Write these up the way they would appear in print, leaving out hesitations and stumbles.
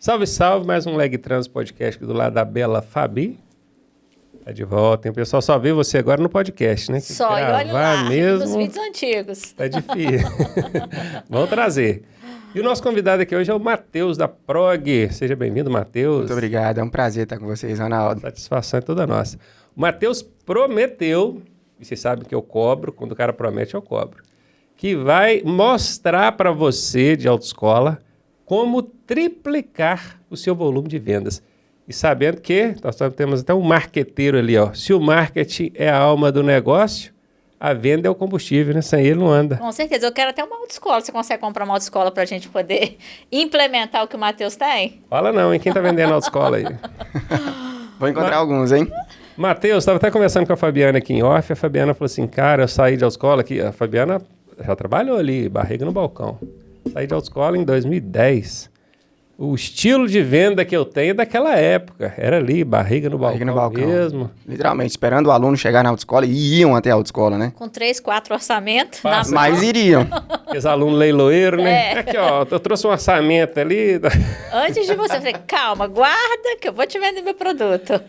Salve, salve, mais um Leg Trans Podcast aqui do lado da Bela Fabi. Tá de volta, hein? O pessoal só vê você agora no podcast, né? Só, e olha lá, mesmo, nos vídeos antigos. tá difícil. Vamos trazer. E o nosso convidado aqui hoje é o Matheus da Prog. Seja bem-vindo, Matheus. Muito obrigado, é um prazer estar com vocês, Ronaldo. Satisfação é toda nossa. O Matheus prometeu, e vocês sabem que eu cobro, quando o cara promete eu cobro, que vai mostrar para você de autoescola como triplicar o seu volume de vendas. E sabendo que nós temos até um marqueteiro ali, ó. Se o marketing é a alma do negócio, a venda é o combustível, né? Sem ele não anda. Com certeza, eu quero até uma autoescola. Você consegue comprar uma autoescola para a gente poder implementar o que o Matheus tem? Fala não, hein? Quem tá vendendo autoescola aí? Vou encontrar alguns, hein? Matheus, estava até conversando com a Fabiana aqui em off. A Fabiana falou assim, cara, eu saí de autoescola aqui. A Fabiana já trabalhou ali, barriga no balcão. Saí de autoescola em 2010. O estilo de venda que eu tenho é daquela época. Era ali, barriga no balcão mesmo. Literalmente, esperando o aluno chegar na autoescola e iam até a autoescola, né? Com 3, 4 orçamentos. Mas iriam. Aqueles alunos leiloeiros, né? É. Aqui, ó, eu trouxe um orçamento ali. Antes de você, eu falei, calma, guarda que eu vou te vender meu produto.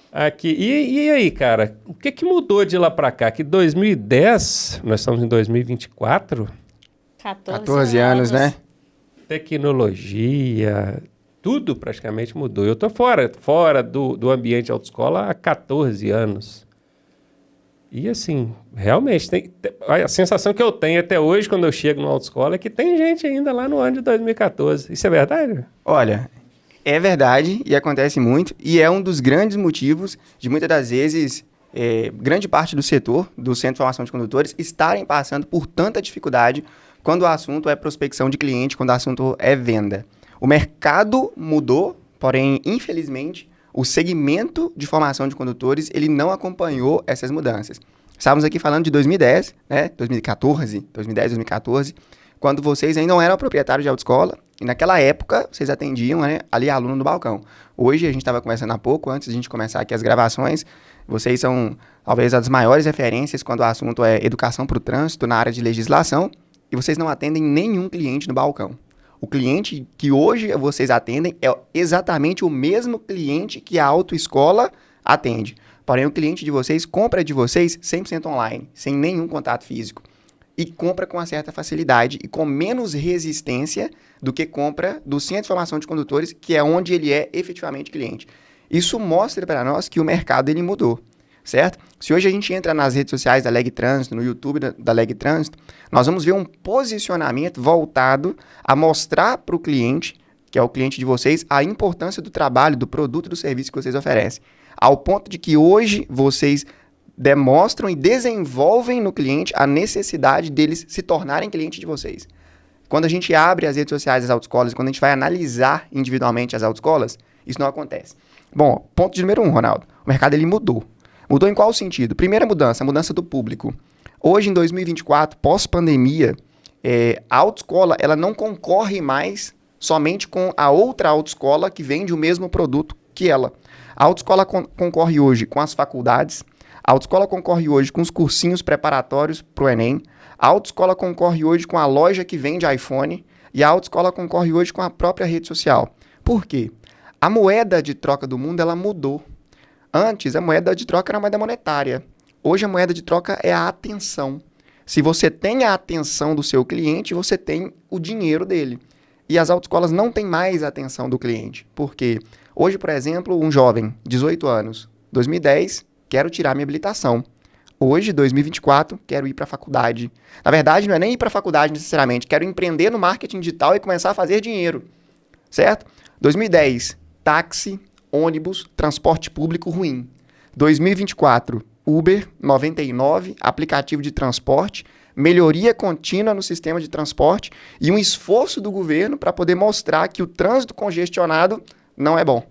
Aqui. E aí, cara, o que mudou de lá pra cá? Que 2010, nós estamos em 2024, 14 anos, né? tecnologia, tudo praticamente mudou. Eu tô fora do ambiente de autoescola há 14 anos. E assim, realmente, a sensação que eu tenho até hoje, quando eu chego na autoescola, é que tem gente ainda lá no ano de 2014. Isso é verdade? Olha, é verdade e acontece muito. E é um dos grandes motivos de, muitas das vezes, grande parte do setor, do Centro de Formação de Condutores, estarem passando por tanta dificuldade quando o assunto é prospecção de cliente, quando o assunto é venda. O mercado mudou, porém, infelizmente, o segmento de formação de condutores, ele não acompanhou essas mudanças. Estávamos aqui falando de 2010, né? 2010, 2014, quando vocês ainda não eram proprietários de autoescola, e naquela época vocês atendiam, né, ali aluno no balcão. Hoje, a gente estava conversando há pouco, antes de a gente começar aqui as gravações, vocês são talvez as maiores referências quando o assunto é educação para o trânsito na área de legislação, e vocês não atendem nenhum cliente no balcão. O cliente que hoje vocês atendem é exatamente o mesmo cliente que a autoescola atende. Porém, o cliente de vocês compra de vocês 100% online, sem nenhum contato físico. E compra com uma certa facilidade e com menos resistência do que compra do Centro de Formação de Condutores, que é onde ele é efetivamente cliente. Isso mostra para nós que o mercado ele mudou. Certo? Se hoje a gente entra nas redes sociais da Leg Trânsito, no YouTube da Leg Trânsito, nós vamos ver um posicionamento voltado a mostrar para o cliente, que é o cliente de vocês, a importância do trabalho, do produto, do serviço que vocês oferecem. Ao ponto de que hoje vocês demonstram e desenvolvem no cliente a necessidade deles se tornarem cliente de vocês. Quando a gente abre as redes sociais das autoescolas, quando a gente vai analisar individualmente as autoescolas, isso não acontece. Bom, ponto de número 1, Ronaldo. O mercado ele mudou. Mudou em qual sentido? Primeira mudança, a mudança do público. Hoje, em 2024, pós-pandemia, a autoescola ela não concorre mais somente com a outra autoescola que vende o mesmo produto que ela. A autoescola concorre hoje com as faculdades, a autoescola concorre hoje com os cursinhos preparatórios para o Enem, a autoescola concorre hoje com a loja que vende iPhone e a autoescola concorre hoje com a própria rede social. Por quê? A moeda de troca do mundo ela mudou. Antes, a moeda de troca era a moeda monetária. Hoje, a moeda de troca é a atenção. Se você tem a atenção do seu cliente, você tem o dinheiro dele. E as autoescolas não têm mais a atenção do cliente. Por quê? Hoje, por exemplo, um jovem, 18 anos, 2010, quero tirar minha habilitação. Hoje, 2024, quero ir para a faculdade. Na verdade, não é nem ir para a faculdade necessariamente, quero empreender no marketing digital e começar a fazer dinheiro. Certo? 2010, táxi, ônibus, transporte público ruim. 2024, Uber, 99, aplicativo de transporte, melhoria contínua no sistema de transporte e um esforço do governo para poder mostrar que o trânsito congestionado não é bom.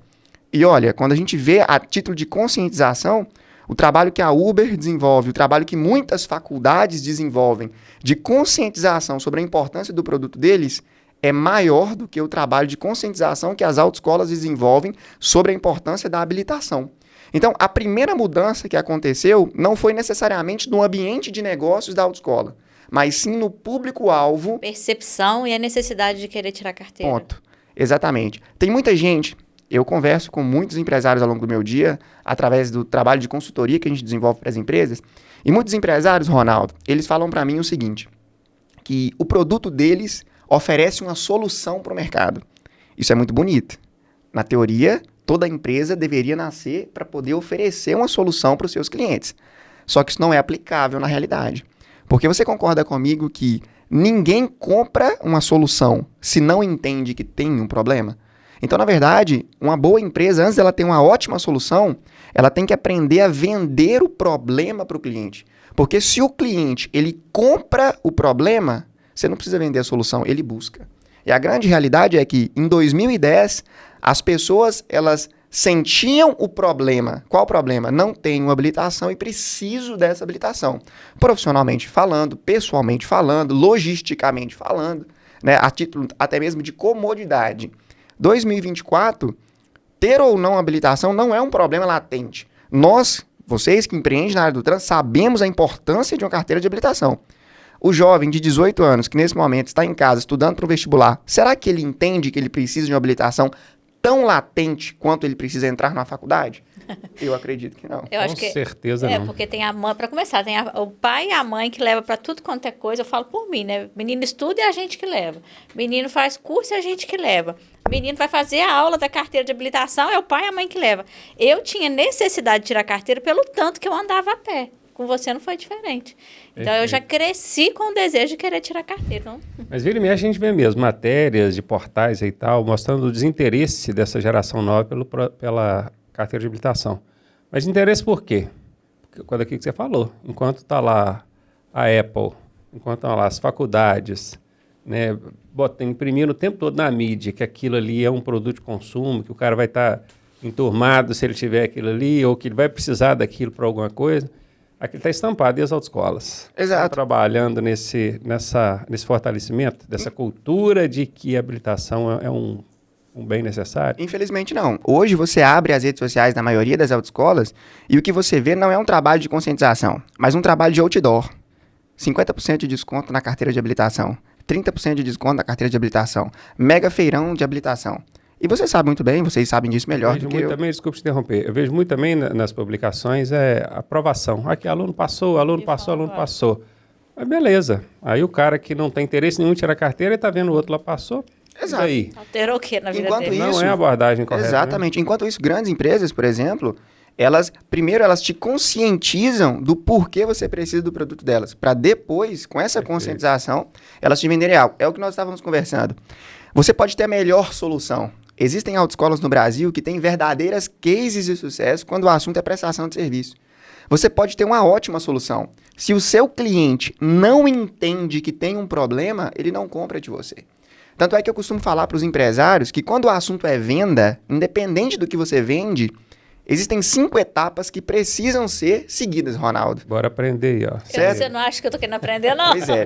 E olha, quando a gente vê a título de conscientização, o trabalho que a Uber desenvolve, o trabalho que muitas faculdades desenvolvem de conscientização sobre a importância do produto deles, é maior do que o trabalho de conscientização que as autoescolas desenvolvem sobre a importância da habilitação. Então, a primeira mudança que aconteceu não foi necessariamente no ambiente de negócios da autoescola, mas sim no público-alvo. Percepção e a necessidade de querer tirar carteira. Ponto. Exatamente. Tem muita gente, eu converso com muitos empresários ao longo do meu dia, através do trabalho de consultoria que a gente desenvolve para as empresas, e muitos empresários, Ronaldo, eles falam para mim o seguinte, que o produto deles oferece uma solução para o mercado. Isso é muito bonito. Na teoria, toda empresa deveria nascer para poder oferecer uma solução para os seus clientes. Só que isso não é aplicável na realidade. Porque você concorda comigo que ninguém compra uma solução se não entende que tem um problema? Então, na verdade, uma boa empresa, antes dela ter uma ótima solução, ela tem que aprender a vender o problema para o cliente. Porque se o cliente ele compra o problema, você não precisa vender a solução, ele busca. E a grande realidade é que, em 2010, as pessoas elas sentiam o problema. Qual o problema? Não tenho habilitação e preciso dessa habilitação. Profissionalmente falando, pessoalmente falando, logisticamente falando, né, a título até mesmo de comodidade. 2024, ter ou não habilitação não é um problema latente. Nós, vocês que empreendem na área do trânsito, sabemos a importância de uma carteira de habilitação. O jovem de 18 anos, que nesse momento está em casa estudando para o vestibular, será que ele entende que ele precisa de uma habilitação tão latente quanto ele precisa entrar na faculdade? Eu acredito que não. Eu acho que certeza não. porque tem a mãe, para começar, tem o pai e a mãe que leva para tudo quanto é coisa. Eu falo por mim, né? Menino estuda e é a gente que leva. Menino faz curso e é a gente que leva. Menino vai fazer a aula da carteira de habilitação, é o pai e a mãe que leva. Eu tinha necessidade de tirar a carteira pelo tanto que eu andava a pé. Com você não foi diferente. Então, eu já cresci com o desejo de querer tirar a carteira. Então... Mas vira e mexe a gente vê mesmo matérias de portais e tal, mostrando o desinteresse dessa geração nova pela carteira de habilitação. Mas interesse por quê? Quando aquilo que você falou, enquanto está lá a Apple, enquanto estão lá as faculdades, né, imprimindo o tempo todo na mídia que aquilo ali é um produto de consumo, que o cara vai estar enturmado se ele tiver aquilo ali, ou que ele vai precisar daquilo para alguma coisa. Aqui está estampado e as autoescolas. Exato. Estão trabalhando nesse fortalecimento dessa cultura de que a habilitação é um bem necessário? Infelizmente não. Hoje você abre as redes sociais da maioria das autoescolas e o que você vê não é um trabalho de conscientização, mas um trabalho de outdoor. 50% de desconto na carteira de habilitação, 30% de desconto na carteira de habilitação, mega feirão de habilitação. E você sabe muito bem, vocês sabem disso melhor do que eu. Também, desculpe te interromper, eu vejo muito também nas publicações aprovação. Aqui, aluno passou. Mas beleza. Aí o cara que não tem interesse nenhum em tirar a carteira e está vendo o outro lá passou. Exato. E aí? Alterou o quê na vida dele? Não é a abordagem correta. Exatamente. Né? Enquanto isso, grandes empresas, por exemplo, primeiro elas te conscientizam do porquê você precisa do produto delas, para depois, com essa conscientização, elas te venderem algo. É o que nós estávamos conversando. Você pode ter a melhor solução. Existem autoescolas no Brasil que têm verdadeiras cases de sucesso quando o assunto é prestação de serviço. Você pode ter uma ótima solução. Se o seu cliente não entende que tem um problema, ele não compra de você. Tanto é que eu costumo falar para os empresários que quando o assunto é venda, independente do que você vende, existem 5 etapas que precisam ser seguidas, Ronaldo. Bora aprender aí, ó. Você não acha que eu tô querendo aprender, não? Pois é.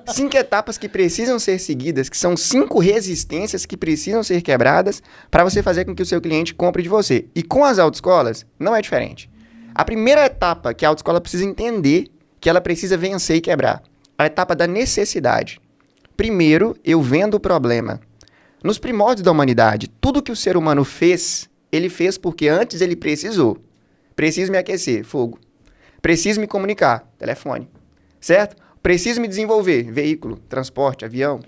5 etapas que precisam ser seguidas, que são 5 resistências que precisam ser quebradas para você fazer com que o seu cliente compre de você. E com as autoescolas, não é diferente. A primeira etapa que a autoescola precisa entender, que ela precisa vencer e quebrar, a etapa da necessidade. Primeiro, eu vendo o problema. Nos primórdios da humanidade, tudo que o ser humano fez, ele fez porque antes ele precisou. Preciso me aquecer, fogo. Preciso me comunicar, telefone. Certo? Preciso me desenvolver, veículo, transporte, avião.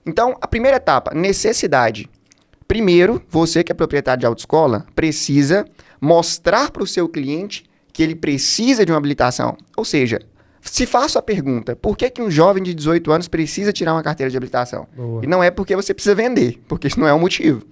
Então, a primeira etapa, necessidade. Primeiro, você que é proprietário de autoescola, precisa mostrar para o seu cliente que ele precisa de uma habilitação. Ou seja, se faço a pergunta, por que um jovem de 18 anos precisa tirar uma carteira de habilitação? Boa. E não é porque você precisa vender, porque isso não é o motivo.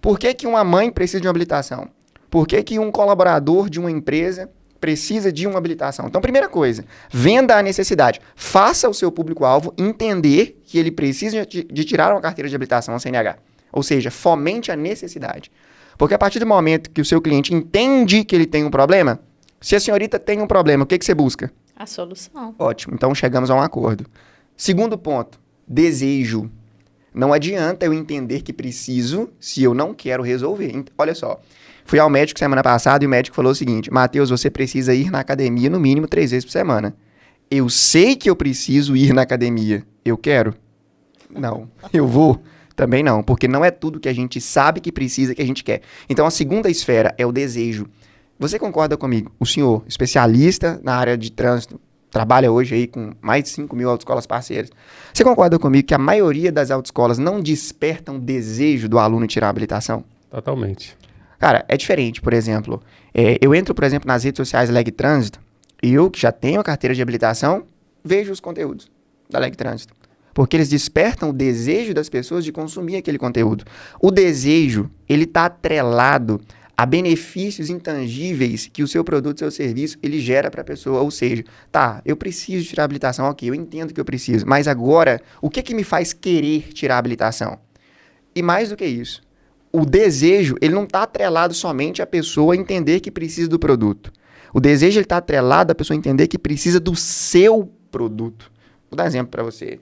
Por que uma mãe precisa de uma habilitação? Por que um colaborador de uma empresa precisa de uma habilitação? Então, primeira coisa, venda a necessidade. Faça o seu público-alvo entender que ele precisa de tirar uma carteira de habilitação, uma CNH. Ou seja, fomente a necessidade. Porque a partir do momento que o seu cliente entende que ele tem um problema, se a senhorita tem um problema, o que você busca? A solução. Ótimo, então chegamos a um acordo. Segundo ponto, desejo. Não adianta eu entender que preciso se eu não quero resolver. Olha só, fui ao médico semana passada e o médico falou o seguinte: Matheus, você precisa ir na academia no mínimo 3 vezes por semana. Eu sei que eu preciso ir na academia. Eu quero? Não. Eu vou? Também não, porque não é tudo que a gente sabe que precisa que a gente quer. Então, a segunda esfera é o desejo. Você concorda comigo? O senhor, especialista na área de trânsito, trabalha hoje aí com mais de 5 mil autoescolas parceiras. Você concorda comigo que a maioria das autoescolas não despertam desejo do aluno tirar a habilitação? Totalmente. Cara, é diferente, por exemplo. Eu entro, por exemplo, nas redes sociais Leg Trânsito, e eu, que já tenho a carteira de habilitação, vejo os conteúdos da Leg Trânsito. Porque eles despertam o desejo das pessoas de consumir aquele conteúdo. O desejo, ele está atrelado a benefícios intangíveis que o seu produto, seu serviço, ele gera para a pessoa. Ou seja, tá, eu preciso tirar a habilitação, ok, eu entendo que eu preciso, mas agora, o que me faz querer tirar a habilitação? E mais do que isso, o desejo, ele não está atrelado somente à pessoa entender que precisa do produto. O desejo, ele está atrelado à pessoa entender que precisa do seu produto. Vou dar um exemplo para você.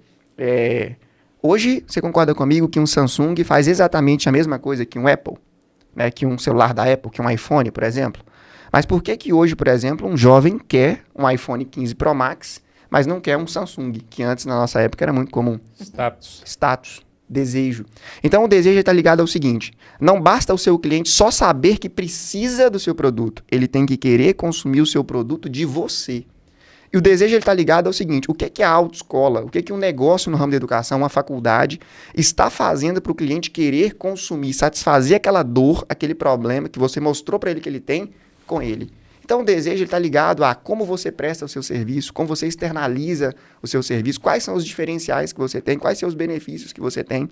Hoje, você concorda comigo que um Samsung faz exatamente a mesma coisa que um Apple? Né, que um celular da Apple, que um iPhone, por exemplo. Mas por que hoje, por exemplo, um jovem quer um iPhone 15 Pro Max, mas não quer um Samsung, que antes, na nossa época, era muito comum? Status. Desejo. Então, o desejo está ligado ao seguinte: não basta o seu cliente só saber que precisa do seu produto, ele tem que querer consumir o seu produto de você. E o desejo está ligado ao seguinte: o que é a autoescola? O que um negócio no ramo da educação, uma faculdade, está fazendo para o cliente querer consumir, satisfazer aquela dor, aquele problema que você mostrou para ele que ele tem com ele? Então, o desejo está ligado a como você presta o seu serviço, como você externaliza o seu serviço, quais são os diferenciais que você tem, quais são os benefícios que você tem.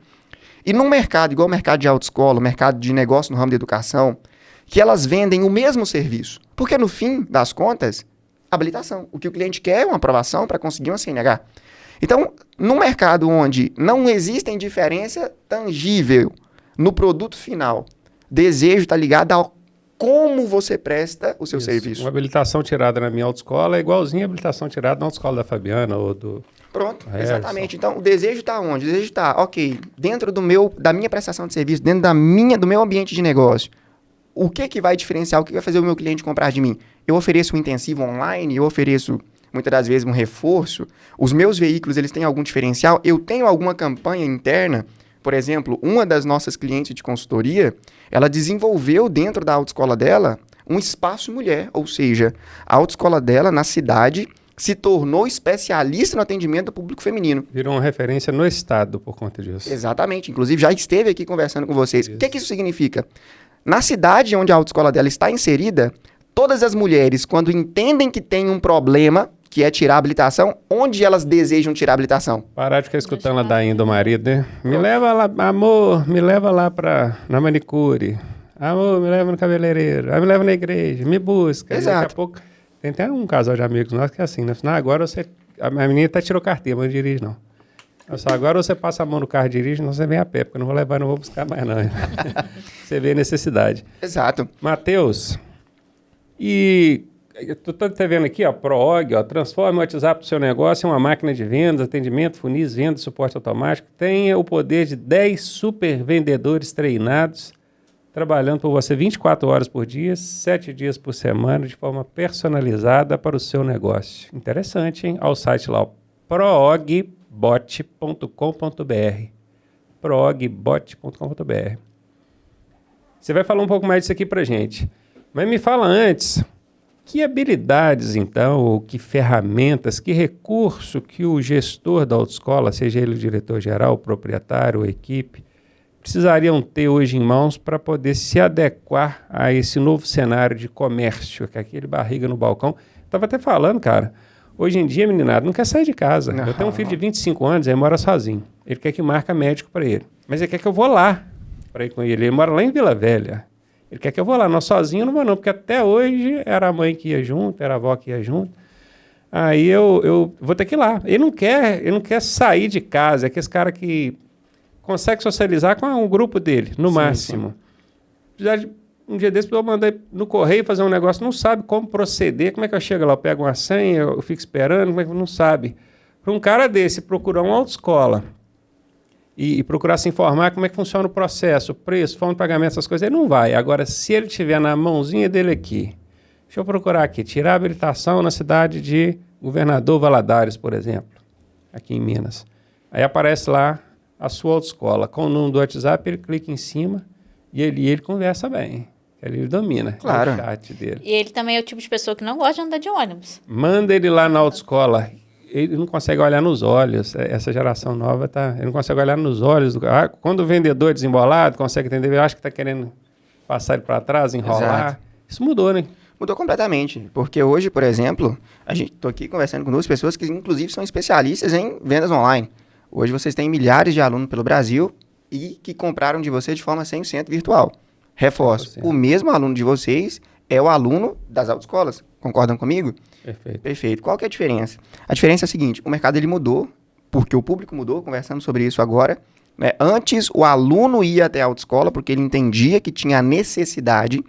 E num mercado, igual o mercado de autoescola, o mercado de negócio no ramo da educação, que elas vendem o mesmo serviço. Porque, no fim das contas, habilitação. O que o cliente quer é uma aprovação para conseguir uma CNH. Então, num mercado onde não existe diferença tangível no produto final, desejo está ligado ao como você presta o seu serviço. Uma habilitação tirada na minha autoescola é igualzinha a habilitação tirada na autoescola da Fabiana ou do... Pronto, exatamente. Então, o desejo está onde? O desejo está, ok, dentro da minha prestação de serviço, dentro do meu ambiente de negócio. O que vai diferenciar? O que vai fazer o meu cliente comprar de mim? Eu ofereço um intensivo online, eu ofereço, muitas das vezes, um reforço. Os meus veículos, eles têm algum diferencial? Eu tenho alguma campanha interna? Por exemplo, uma das nossas clientes de consultoria, ela desenvolveu dentro da autoescola dela um espaço mulher. Ou seja, a autoescola dela, na cidade, se tornou especialista no atendimento do público feminino. Virou uma referência no estado por conta disso. Exatamente. Inclusive, já esteve aqui conversando com vocês. O que isso significa? Na cidade onde a autoescola dela está inserida, todas as mulheres, quando entendem que tem um problema, que é tirar a habilitação, onde elas desejam tirar a habilitação? Parar de ficar escutando a dainha do marido, né? Me leva lá, amor, me leva lá na manicure. Amor, me leva no cabeleireiro. Me leva na igreja, me busca. Exato. Daqui a pouco, tem até um casal de amigos nossos que é assim, né? Agora a menina até tirou carteira, mas não dirige não. Agora você passa a mão no carro e dirige, não você vem a pé, porque eu não vou levar, não vou buscar mais não. Você vê a necessidade. Exato. Matheus, e tu tá vendo aqui, ó, ProOg, ó, transforma o WhatsApp do seu negócio em uma máquina de vendas, atendimento, funis, vendas, suporte automático. Tenha o poder de 10 super vendedores treinados, trabalhando por você 24 horas por dia, 7 dias por semana, de forma personalizada para o seu negócio. Interessante, hein? Ao site lá, proogbot.com.br. proogbot.com.br. Você vai falar um pouco mais disso aqui pra gente. Mas me fala antes, que habilidades, então, ou que ferramentas, que recurso que o gestor da autoescola, seja ele o diretor-geral, o proprietário, ou equipe, precisariam ter hoje em mãos para poder se adequar a esse novo cenário de comércio, que é aquele barriga no balcão. Estava até falando, cara, hoje em dia, meninada, não quer sair de casa. Não. Eu tenho um filho de 25 anos, ele mora sozinho. Ele quer que marque médico para ele. Mas ele quer que eu vou lá para ir com ele. Ele mora lá em Vila Velha. Ele quer que eu vou lá. Nós sozinhos eu não vou não, porque até hoje era a mãe que ia junto, era a avó que ia junto. Aí eu vou ter que ir lá. Ele não quer sair de casa. É aquele cara que consegue socializar com um grupo dele, no máximo. Sim. Um dia desse, eu mandei no correio fazer um negócio, não sabe como proceder. Como é que eu chego lá? Eu pego uma senha, eu fico esperando, como é que não sabe? Para um cara desse procurar uma autoescola e procurar se informar como é que funciona o processo, o preço, forma de pagamento, essas coisas, ele não vai. Agora, se ele tiver na mãozinha dele aqui, deixa eu procurar aqui, tirar a habilitação na cidade de Governador Valadares, por exemplo, aqui em Minas. Aí aparece lá a sua autoescola com o número do WhatsApp, ele clica em cima e ele conversa bem. Ele domina Claro. o chat dele. E ele também é o tipo de pessoa que não gosta de andar de ônibus. Manda ele lá na autoescola. Ele não consegue olhar nos olhos. Essa geração nova ele não consegue olhar nos olhos. Quando o vendedor é desembolado, consegue entender, eu acho que está querendo passar ele para trás, enrolar. Exato. Isso mudou, né? Mudou completamente, porque hoje, por exemplo, estou aqui conversando com duas pessoas que, inclusive, são especialistas em vendas online. Hoje vocês têm milhares de alunos pelo Brasil e que compraram de você de forma 100% virtual. Reforço, 100%. o mesmo aluno de vocês é o aluno das autoescolas. Concordam comigo? Perfeito. Perfeito. Qual que é a diferença? A diferença é a seguinte, o mercado ele mudou, porque o público mudou, conversamos sobre isso agora. Né? Antes, o aluno ia até a autoescola porque ele entendia que tinha a necessidade.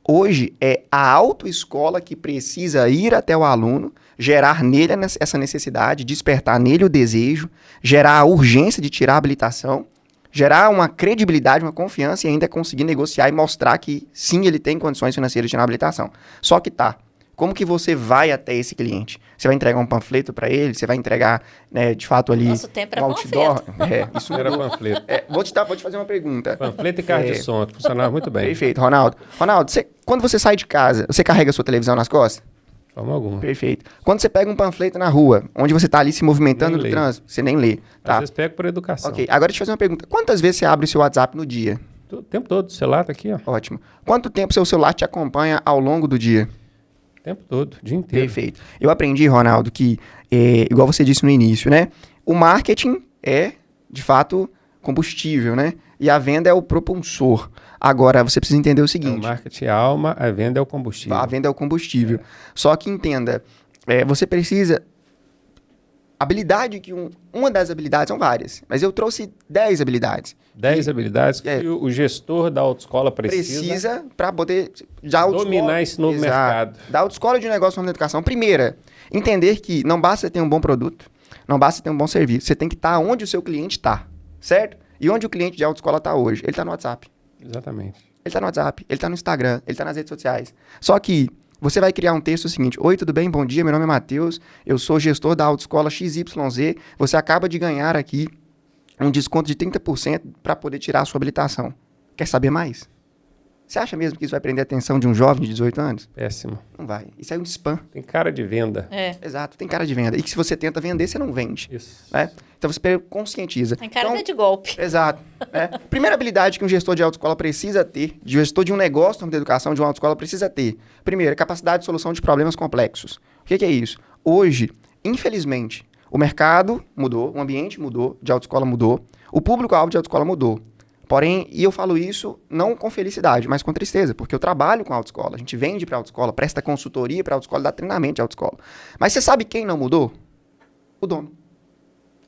Hoje, é a autoescola que precisa ir até o aluno, gerar nele essa necessidade, despertar nele o desejo, gerar a urgência de tirar a habilitação, gerar uma credibilidade, uma confiança e ainda conseguir negociar e mostrar que sim, ele tem condições financeiras de tirar a habilitação. Só que como que você vai até esse cliente? Você vai entregar um panfleto para ele? Você vai entregar, né, de fato ali Nosso tempo era um outdoor? panfleto. Isso Era mudou. panfleto. Vou te fazer uma pergunta. Panfleto e carta de som, que funcionava muito bem. Perfeito, Ronaldo. Ronaldo, quando você sai de casa, você carrega a sua televisão nas costas? De forma alguma. Perfeito. Quando você pega um panfleto na rua, onde você está ali se movimentando Nem no lê. trânsito, você nem lê. Às Tá? vezes pego por educação. Ok, agora deixa eu fazer uma pergunta. Quantas vezes você abre o seu WhatsApp no dia? O tempo todo, o celular tá aqui, ó. Ótimo. Quanto tempo seu celular te acompanha ao longo do dia? O tempo todo, o dia inteiro. Perfeito. Eu aprendi, Ronaldo, que, igual você disse no início, né? O marketing é, de fato, combustível, né? E a venda é o propulsor. Agora, você precisa entender o O seguinte. marketing é a alma, a venda é o combustível. A venda é o combustível. Só que entenda, você precisa... Habilidade que uma das habilidades são várias, mas eu trouxe 10 habilidades. 10 habilidades que o gestor da autoescola precisa Para poder já dominar esse novo mercado. Da autoescola de negócio na educação. Primeira, entender que não basta ter um bom produto, não basta ter um bom serviço. Você tem que estar onde o seu cliente está, certo? E onde o cliente de autoescola está hoje? Ele está no WhatsApp. Exatamente. Ele está no WhatsApp, ele está no Instagram, ele está nas redes sociais. Só que você vai criar um texto seguinte: oi, tudo bem? Bom dia, meu nome é Matheus, eu sou gestor da autoescola XYZ, você acaba de ganhar aqui um desconto de 30% para poder tirar a sua habilitação. Quer saber mais? Você acha mesmo que isso vai prender a atenção de um jovem de 18 anos? Péssimo. Não vai. Isso é um spam. Tem cara de venda. Exato, tem cara de venda. E que se você tenta vender, você não vende. Isso. Né? Então você primeiro conscientiza. Tem cara Então, de golpe. exato. Primeira habilidade que um gestor de autoescola precisa ter, de gestor de um negócio no ramo da educação, de uma autoescola precisa ter. Primeiro, capacidade de solução de problemas complexos. O que é isso? Hoje, infelizmente, o mercado mudou, o ambiente mudou, de autoescola mudou, o público-alvo de autoescola mudou. Porém, e eu falo isso não com felicidade, mas com tristeza, porque eu trabalho com autoescola, a gente vende para autoescola, presta consultoria para autoescola, dá treinamento de autoescola. Mas você sabe quem não mudou? O dono.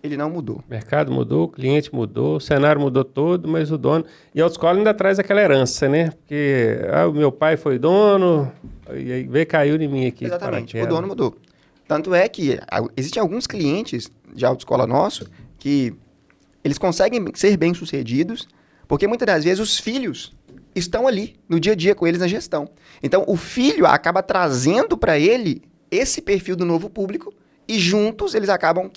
Ele não mudou. O mercado mudou, o cliente mudou, o cenário mudou todo, mas o dono... E a autoescola ainda traz aquela herança, né? Porque o meu pai foi dono, e aí veio caiu em mim aqui. Exatamente, o dono mudou. Tanto é que existem alguns clientes de autoescola nosso que eles conseguem ser bem-sucedidos, porque muitas das vezes os filhos estão ali no dia a dia com eles na gestão. Então, o filho acaba trazendo para ele esse perfil do novo público e juntos eles acabam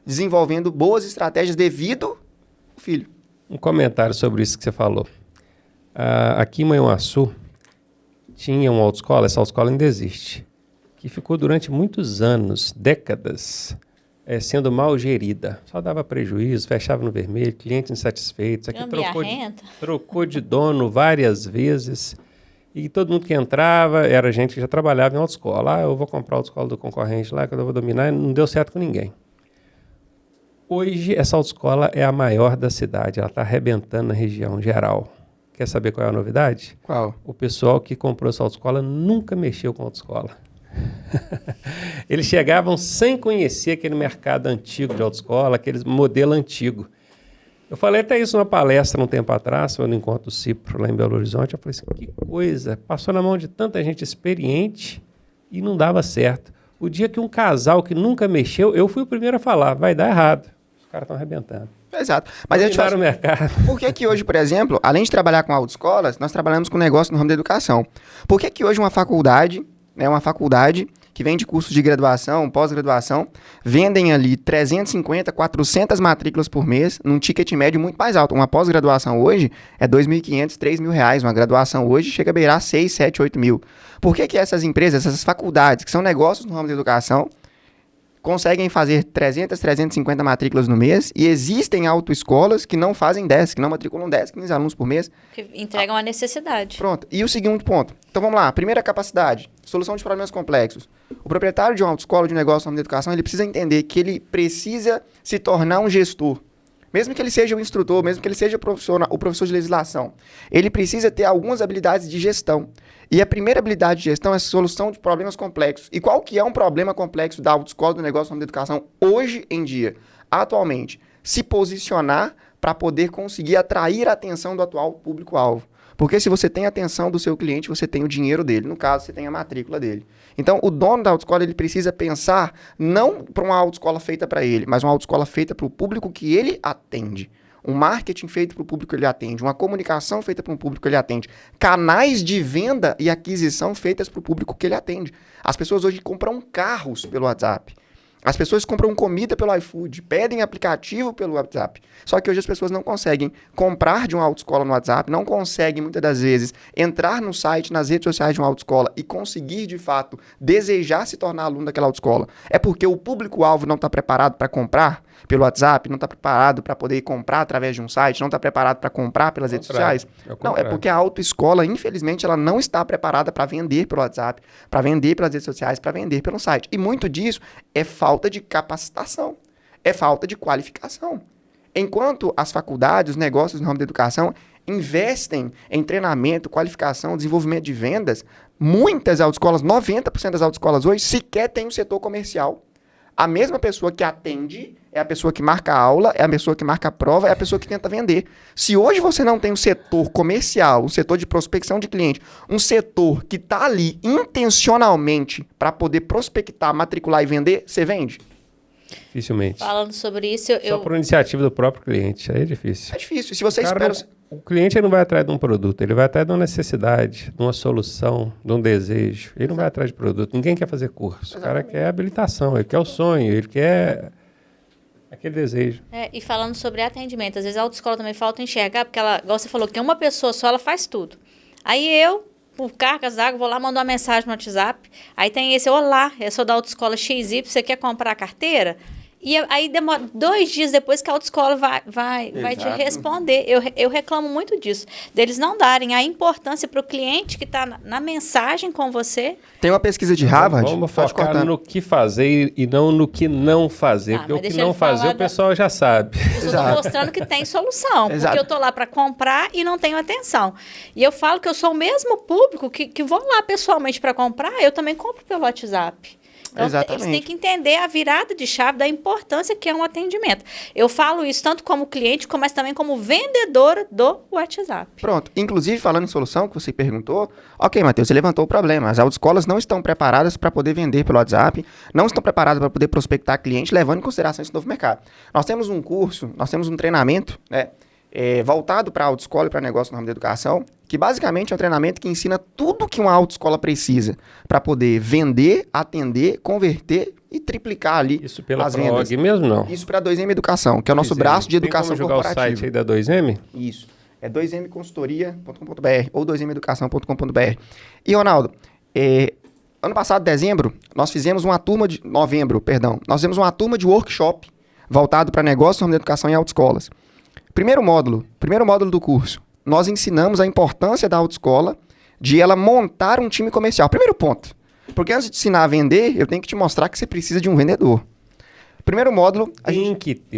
desenvolvendo boas estratégias devido ao filho. Um comentário sobre isso que você falou. Aqui em Manhuaçu tinha uma autoescola, essa autoescola ainda existe, que ficou durante muitos anos, décadas, sendo mal gerida. Só dava prejuízo, fechava no vermelho, clientes insatisfeitos. Aqui trocou de dono várias vezes. E todo mundo que entrava era gente que já trabalhava em autoescola. Eu vou comprar a autoescola do concorrente lá, que eu vou dominar. E não deu certo com ninguém. Hoje, essa autoescola é a maior da cidade. Ela está arrebentando na região geral. Quer saber qual é a novidade? Qual? O pessoal que comprou essa autoescola nunca mexeu com a autoescola. Eles chegavam sem conhecer aquele mercado antigo de autoescola, aquele modelo antigo. Eu falei até isso numa palestra um tempo atrás, no Encontro do Cipro, lá em Belo Horizonte. Eu falei assim, que coisa, passou na mão de tanta gente experiente e não dava certo. O dia que um casal que nunca mexeu, eu fui o primeiro a falar, vai dar errado. Os caras estão arrebentando. Exato. Mas eu te faço... o mercado. Por que hoje, por exemplo, além de trabalhar com autoescolas, nós trabalhamos com negócio no ramo da educação? Por que hoje uma faculdade que vende cursos de graduação, pós-graduação, vendem ali 350, 400 matrículas por mês, num ticket médio muito mais alto. Uma pós-graduação hoje é R$ 2.500, R$ 3.000. Uma graduação hoje chega a beirar 6, 7, 8 mil. Por que essas empresas, essas faculdades, que são negócios no ramo da educação, conseguem fazer 300, 350 matrículas no mês e existem autoescolas que não fazem 10, que não matriculam 10, 15 alunos por mês? Que entregam a necessidade. Pronto. E o segundo ponto. Então vamos lá. Primeira capacidade. Solução de problemas complexos. O proprietário de uma autoescola, de um negócio no ramo da educação, ele precisa entender que ele precisa se tornar um gestor. Mesmo que ele seja o instrutor, mesmo que ele seja o professor de legislação, ele precisa ter algumas habilidades de gestão. E a primeira habilidade de gestão é a solução de problemas complexos. E qual que é um problema complexo da autoescola, do negócio no ramo da educação, hoje em dia? Atualmente, se posicionar para poder conseguir atrair a atenção do atual público-alvo. Porque se você tem a atenção do seu cliente, você tem o dinheiro dele. No caso, você tem a matrícula dele. Então, o dono da autoescola, ele precisa pensar não para uma autoescola feita para ele, mas uma autoescola feita para o público que ele atende. Um marketing feito para o público que ele atende. Uma comunicação feita para um público que ele atende. Canais de venda e aquisição feitas para o público que ele atende. As pessoas hoje compram carros pelo WhatsApp. As pessoas compram comida pelo iFood, pedem aplicativo pelo WhatsApp. Só que hoje as pessoas não conseguem comprar de uma autoescola no WhatsApp, não conseguem, muitas das vezes, entrar no site, nas redes sociais de uma autoescola e conseguir, de fato, desejar se tornar aluno daquela autoescola. É porque o público-alvo não está preparado para comprar pelo WhatsApp, não está preparado para poder comprar através de um site, não está preparado para comprar pelas redes sociais. Não, é porque a autoescola, infelizmente, ela não está preparada para vender pelo WhatsApp, para vender pelas redes sociais, para vender pelo site. E muito disso é falta de capacitação, é falta de qualificação. Enquanto as faculdades, os negócios no ramo da educação investem em treinamento, qualificação, desenvolvimento de vendas, muitas autoescolas, 90% das autoescolas hoje, sequer tem um setor comercial. A mesma pessoa que atende é a pessoa que marca a aula, é a pessoa que marca a prova, é a pessoa que tenta vender. Se hoje você não tem um setor comercial, um setor de prospecção de cliente, um setor que está ali intencionalmente para poder prospectar, matricular e vender, você vende? Dificilmente. Falando sobre isso, Só por iniciativa do próprio cliente, aí é difícil. É difícil. Se você Cara, espera... o cliente ele não vai atrás de um produto, ele vai atrás de uma necessidade, de uma solução, de um desejo. Ele não vai atrás de produto. Ninguém quer fazer curso. O cara quer habilitação, ele quer o sonho, ele quer aquele desejo. e falando sobre atendimento, às vezes a autoescola também falta enxergar, porque ela, igual você falou, que uma pessoa só, ela faz tudo. Aí eu, por cargas d'água, vou lá, mando uma mensagem no WhatsApp, aí tem esse, olá, eu sou da autoescola XY, você quer comprar a carteira? E aí demora 2 dias depois que a autoescola vai te responder. Eu reclamo muito disso. Deles não darem a importância para o cliente que está na mensagem com você. Tem uma pesquisa de Harvard... Vamos focar no que fazer e não no que não fazer. Porque o que não fazer o pessoal já sabe. Eu estou mostrando que tem solução. Porque eu estou lá para comprar e não tenho atenção. E eu falo que eu sou o mesmo público que vou lá pessoalmente para comprar, eu também compro pelo WhatsApp. Então, eles têm que entender a virada de chave da importância que é um atendimento. Eu falo isso tanto como cliente, mas também como vendedora do WhatsApp. Pronto. Inclusive, falando em solução, que você perguntou, ok, Matheus, você levantou o problema. As autoescolas não estão preparadas para poder vender pelo WhatsApp, não estão preparadas para poder prospectar cliente, levando em consideração esse novo mercado. Nós temos um curso, nós temos um treinamento, né, voltado para a autoescola e para negócio no ramo da educação, que basicamente é um treinamento que ensina tudo que uma autoescola precisa para poder vender, atender, converter e triplicar ali isso pela as vendas. mesmo, não? Isso para a 2M Educação, que é o nosso braço de educação corporativa. Tem como jogar o site aí da 2M? Isso. É 2mconsultoria.com.br ou 2meducação.com.br. E, Ronaldo, ano passado, dezembro, nós fizemos uma turma de... Novembro, perdão. Nós fizemos uma turma de workshop voltado para negócio no ramo da educação e autoescolas. Primeiro módulo do curso, nós ensinamos a importância da autoescola de ela montar um time comercial. Primeiro ponto, porque antes de ensinar a vender, eu tenho que te mostrar que você precisa de um vendedor. Primeiro módulo...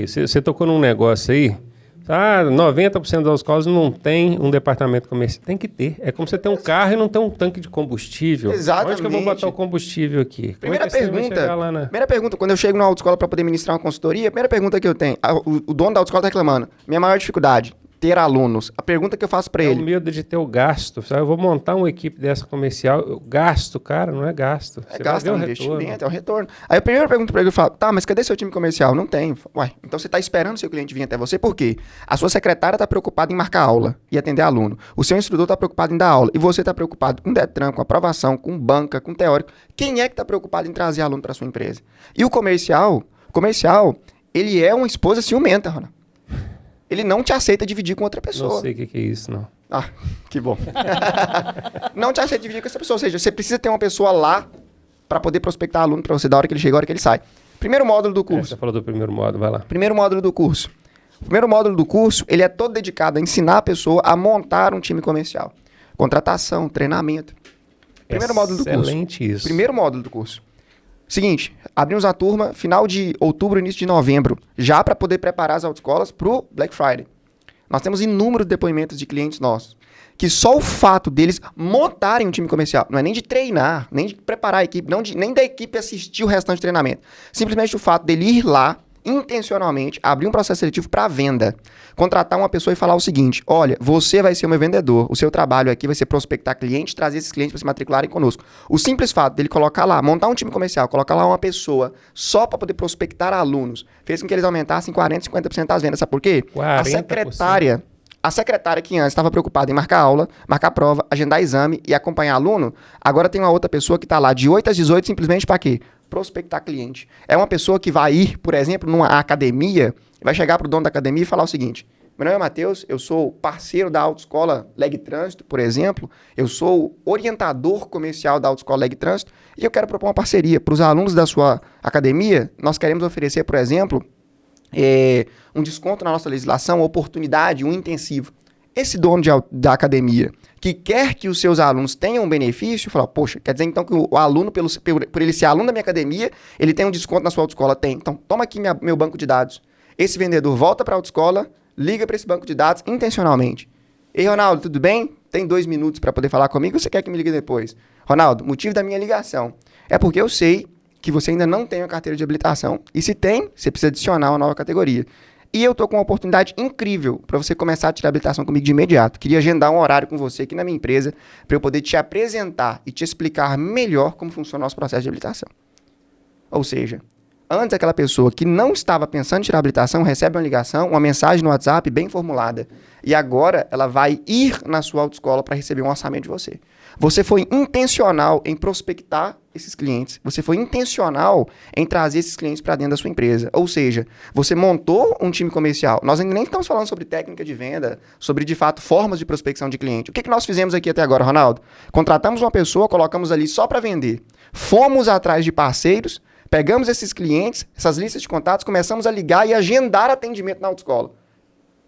Você tocou num negócio aí, 90% das escolas não tem um departamento comercial. Tem que ter. É como você ter um carro e não ter um tanque de combustível. Exatamente. Onde que eu vou botar o combustível aqui? Primeira pergunta, quando eu chego numa autoescola para poder ministrar uma consultoria, a primeira pergunta que eu tenho, o dono da autoescola está reclamando, minha maior dificuldade, ter alunos? A pergunta que eu faço para É o ele... medo de ter o gasto. Sabe? Eu vou montar uma equipe dessa comercial. Eu gasto, cara, não é gasto. É Você gasto, é vai um ver o retorno. investimento, é um retorno. Aí a primeira pergunta para ele, eu falo, tá, mas cadê seu time comercial? Não tem. Ué, então você está esperando seu cliente vir até você, por quê? A sua secretária está preocupada em marcar aula e atender aluno. O seu instrutor está preocupado em dar aula. E você está preocupado com Detran, com aprovação, com banca, com teórico. Quem é que está preocupado em trazer aluno para sua empresa? E o comercial, ele é uma esposa ciumenta, Ronaldo. Ele não te aceita dividir com outra pessoa. Não sei o que é isso, não. Ah, que bom. Não te aceita dividir com essa pessoa. Ou seja, você precisa ter uma pessoa lá para poder prospectar aluno para você da hora que ele chega, da hora que ele sai. Primeiro módulo do curso. Você falou do primeiro módulo, vai lá. Primeiro módulo do curso. O primeiro módulo do curso, ele é todo dedicado a ensinar a pessoa a montar um time comercial. Contratação, treinamento. Primeiro módulo do curso. Excelente isso. Primeiro módulo do curso. Seguinte, abrimos a turma final de outubro, início de novembro, já para poder preparar as autoescolas para o Black Friday. Nós temos inúmeros depoimentos de clientes nossos, que só o fato deles montarem um time comercial, não é nem de treinar, nem de preparar a equipe, nem da equipe assistir o restante do treinamento. Simplesmente o fato dele ir lá, intencionalmente, abrir um processo seletivo para venda. Contratar uma pessoa e falar o seguinte, olha, você vai ser o meu vendedor, o seu trabalho aqui vai ser prospectar clientes, trazer esses clientes para se matricularem conosco. O simples fato dele colocar lá, montar um time comercial, colocar lá uma pessoa só para poder prospectar alunos, fez com que eles aumentassem 40%, 50% das vendas. Sabe por quê? 40%. A secretária que antes estava preocupada em marcar aula, marcar prova, agendar exame e acompanhar aluno, agora tem uma outra pessoa que está lá de 8 às 18 simplesmente para quê? Prospectar cliente. É uma pessoa que vai ir, por exemplo, numa academia, vai chegar para o dono da academia e falar o seguinte, meu nome é Matheus, eu sou parceiro da Autoescola Leg Trânsito, por exemplo, eu sou orientador comercial da Autoescola Leg Trânsito e eu quero propor uma parceria para os alunos da sua academia, nós queremos oferecer, por exemplo, um desconto na nossa legislação, uma oportunidade, um intensivo. Esse dono da academia que quer que os seus alunos tenham um benefício, fala, poxa, quer dizer então que o aluno, por ele ser aluno da minha academia, ele tem um desconto na sua autoescola? Tem. Então, toma aqui meu banco de dados. Esse vendedor volta para a autoescola, liga para esse banco de dados intencionalmente. Ei, Ronaldo, tudo bem? Tem 2 minutos para poder falar comigo ou você quer que me ligue depois? Ronaldo, motivo da minha ligação é porque eu sei que você ainda não tem a carteira de habilitação. E se tem, você precisa adicionar uma nova categoria. E eu tô com uma oportunidade incrível para você começar a tirar a habilitação comigo de imediato. Queria agendar um horário com você aqui na minha empresa para eu poder te apresentar e te explicar melhor como funciona o nosso processo de habilitação. Ou seja, antes aquela pessoa que não estava pensando em tirar a habilitação recebe uma ligação, uma mensagem no WhatsApp bem formulada. E agora ela vai ir na sua autoescola para receber um orçamento de você. Você foi intencional em prospectar esses clientes. Você foi intencional em trazer esses clientes para dentro da sua empresa. Ou seja, você montou um time comercial. Nós ainda nem estamos falando sobre técnica de venda, sobre, de fato, formas de prospecção de cliente. O que nós fizemos aqui até agora, Ronaldo? Contratamos uma pessoa, colocamos ali só para vender. Fomos atrás de parceiros, pegamos esses clientes, essas listas de contatos, começamos a ligar e agendar atendimento na autoescola.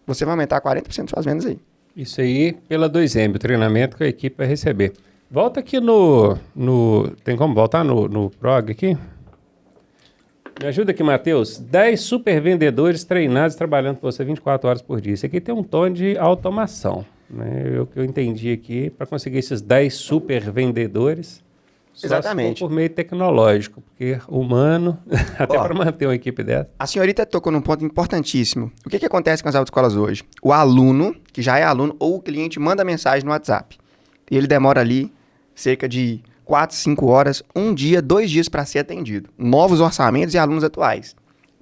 Você vai aumentar 40% de suas vendas aí. Isso aí pela 2M, o treinamento que a equipe vai receber. Volta aqui tem como voltar no PROG aqui? Me ajuda aqui, Matheus. 10 super vendedores treinados trabalhando com você 24 horas por dia. Isso aqui tem um tom de automação, né? Eu entendi aqui, para conseguir esses 10 super vendedores, exatamente, só por meio tecnológico, porque humano, até para manter uma equipe dessa. A senhorita tocou num ponto importantíssimo. O que acontece com as autoescolas hoje? O aluno, que já é aluno, ou o cliente manda mensagem no WhatsApp. E ele demora ali cerca de 4, 5 horas, 1 dia, 2 dias para ser atendido. Novos orçamentos e alunos atuais.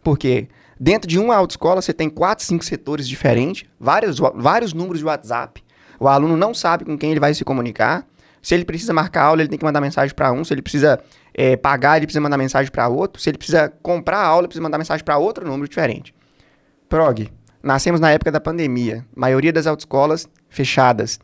Porque dentro de uma autoescola você tem 4, 5 setores diferentes, vários números de WhatsApp. O aluno não sabe com quem ele vai se comunicar. Se ele precisa marcar aula, ele tem que mandar mensagem para um. Se ele precisa pagar, ele precisa mandar mensagem para outro. Se ele precisa comprar aula, ele precisa mandar mensagem para outro número diferente. Prog, nascemos na época da pandemia. Maioria das autoescolas fechadas,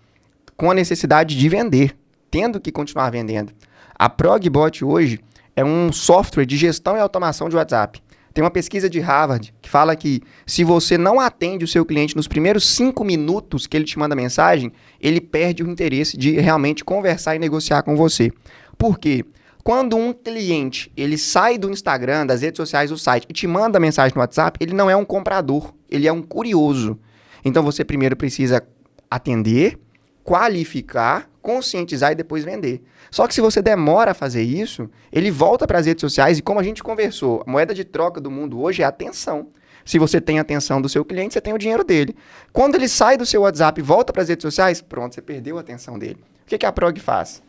com a necessidade de vender, tendo que continuar vendendo. A ProgBot hoje é um software de gestão e automação de WhatsApp. Tem uma pesquisa de Harvard que fala que se você não atende o seu cliente nos primeiros 5 minutos que ele te manda mensagem, ele perde o interesse de realmente conversar e negociar com você. Por quê? Quando um cliente ele sai do Instagram, das redes sociais, do site e te manda mensagem no WhatsApp, ele não é um comprador, ele é um curioso. Então você primeiro precisa atender, qualificar, conscientizar e depois vender. Só que se você demora a fazer isso, ele volta para as redes sociais e como a gente conversou, a moeda de troca do mundo hoje é atenção. Se você tem a atenção do seu cliente, você tem o dinheiro dele. Quando ele sai do seu WhatsApp e volta para as redes sociais, pronto, você perdeu a atenção dele. O que a Prog faz?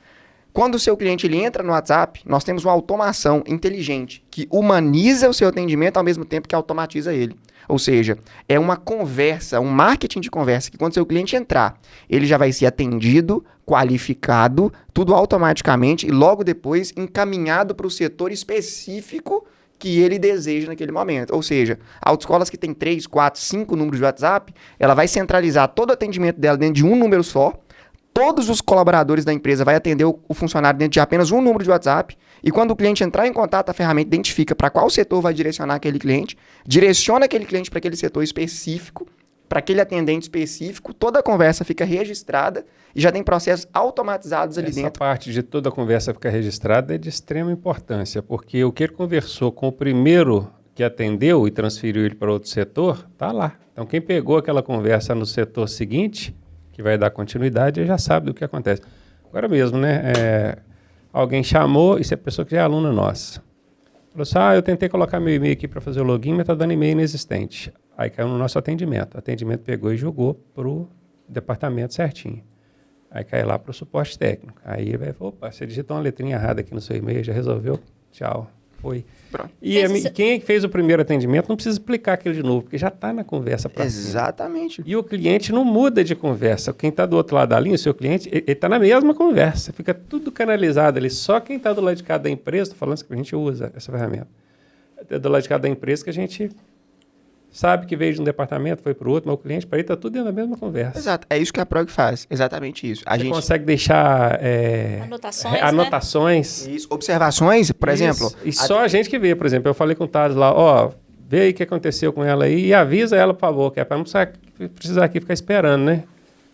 Quando o seu cliente ele entra no WhatsApp, nós temos uma automação inteligente que humaniza o seu atendimento ao mesmo tempo que automatiza ele. Ou seja, é uma conversa, um marketing de conversa, que quando o seu cliente entrar, ele já vai ser atendido, qualificado, tudo automaticamente e logo depois encaminhado para o setor específico que ele deseja naquele momento. Ou seja, autoescolas que tem 3, 4, 5 números de WhatsApp, ela vai centralizar todo o atendimento dela dentro de um número só. Todos os colaboradores da empresa vai atender o funcionário dentro de apenas um número de WhatsApp. E quando o cliente entrar em contato, a ferramenta identifica para qual setor vai direcionar aquele cliente, direciona aquele cliente para aquele setor específico, para aquele atendente específico, toda a conversa fica registrada e já tem processos automatizados ali dentro. Essa parte de toda a conversa ficar registrada é de extrema importância, porque o que ele conversou com o primeiro que atendeu e transferiu ele para outro setor, está lá. Então quem pegou aquela conversa no setor seguinte, que vai dar continuidade, já sabe do que acontece. Agora mesmo, né? Alguém chamou, isso é pessoa que já é aluna nossa. Falou assim, eu tentei colocar meu e-mail aqui para fazer o login, mas está dando e-mail inexistente. Aí caiu no nosso atendimento. O atendimento pegou e jogou para o departamento certinho. Aí caiu lá para o suporte técnico. Aí ele vai, opa, você digitou uma letrinha errada aqui no seu e-mail, já resolveu? Tchau. Foi. Pronto. E quem fez o primeiro atendimento não precisa explicar aquilo de novo, porque já está na conversa para Exatamente. E o cliente não muda de conversa. Quem está do outro lado da linha, o seu cliente, ele está na mesma conversa. Fica tudo canalizado ali. Só quem está do lado de cá da empresa, estou falando que a gente usa essa ferramenta. É do lado de cá da empresa que a gente sabe que veio de um departamento, foi para o outro, mas o cliente, para ele, está tudo dentro da mesma conversa. Exato. É isso que a Prog faz. Exatamente isso. Você consegue deixar anotações. Isso. Observações, por exemplo. E só a gente que vê, por exemplo. Eu falei com o Thales lá, vê aí o que aconteceu com ela aí e avisa ela, por favor, que é para não precisar aqui ficar esperando, né?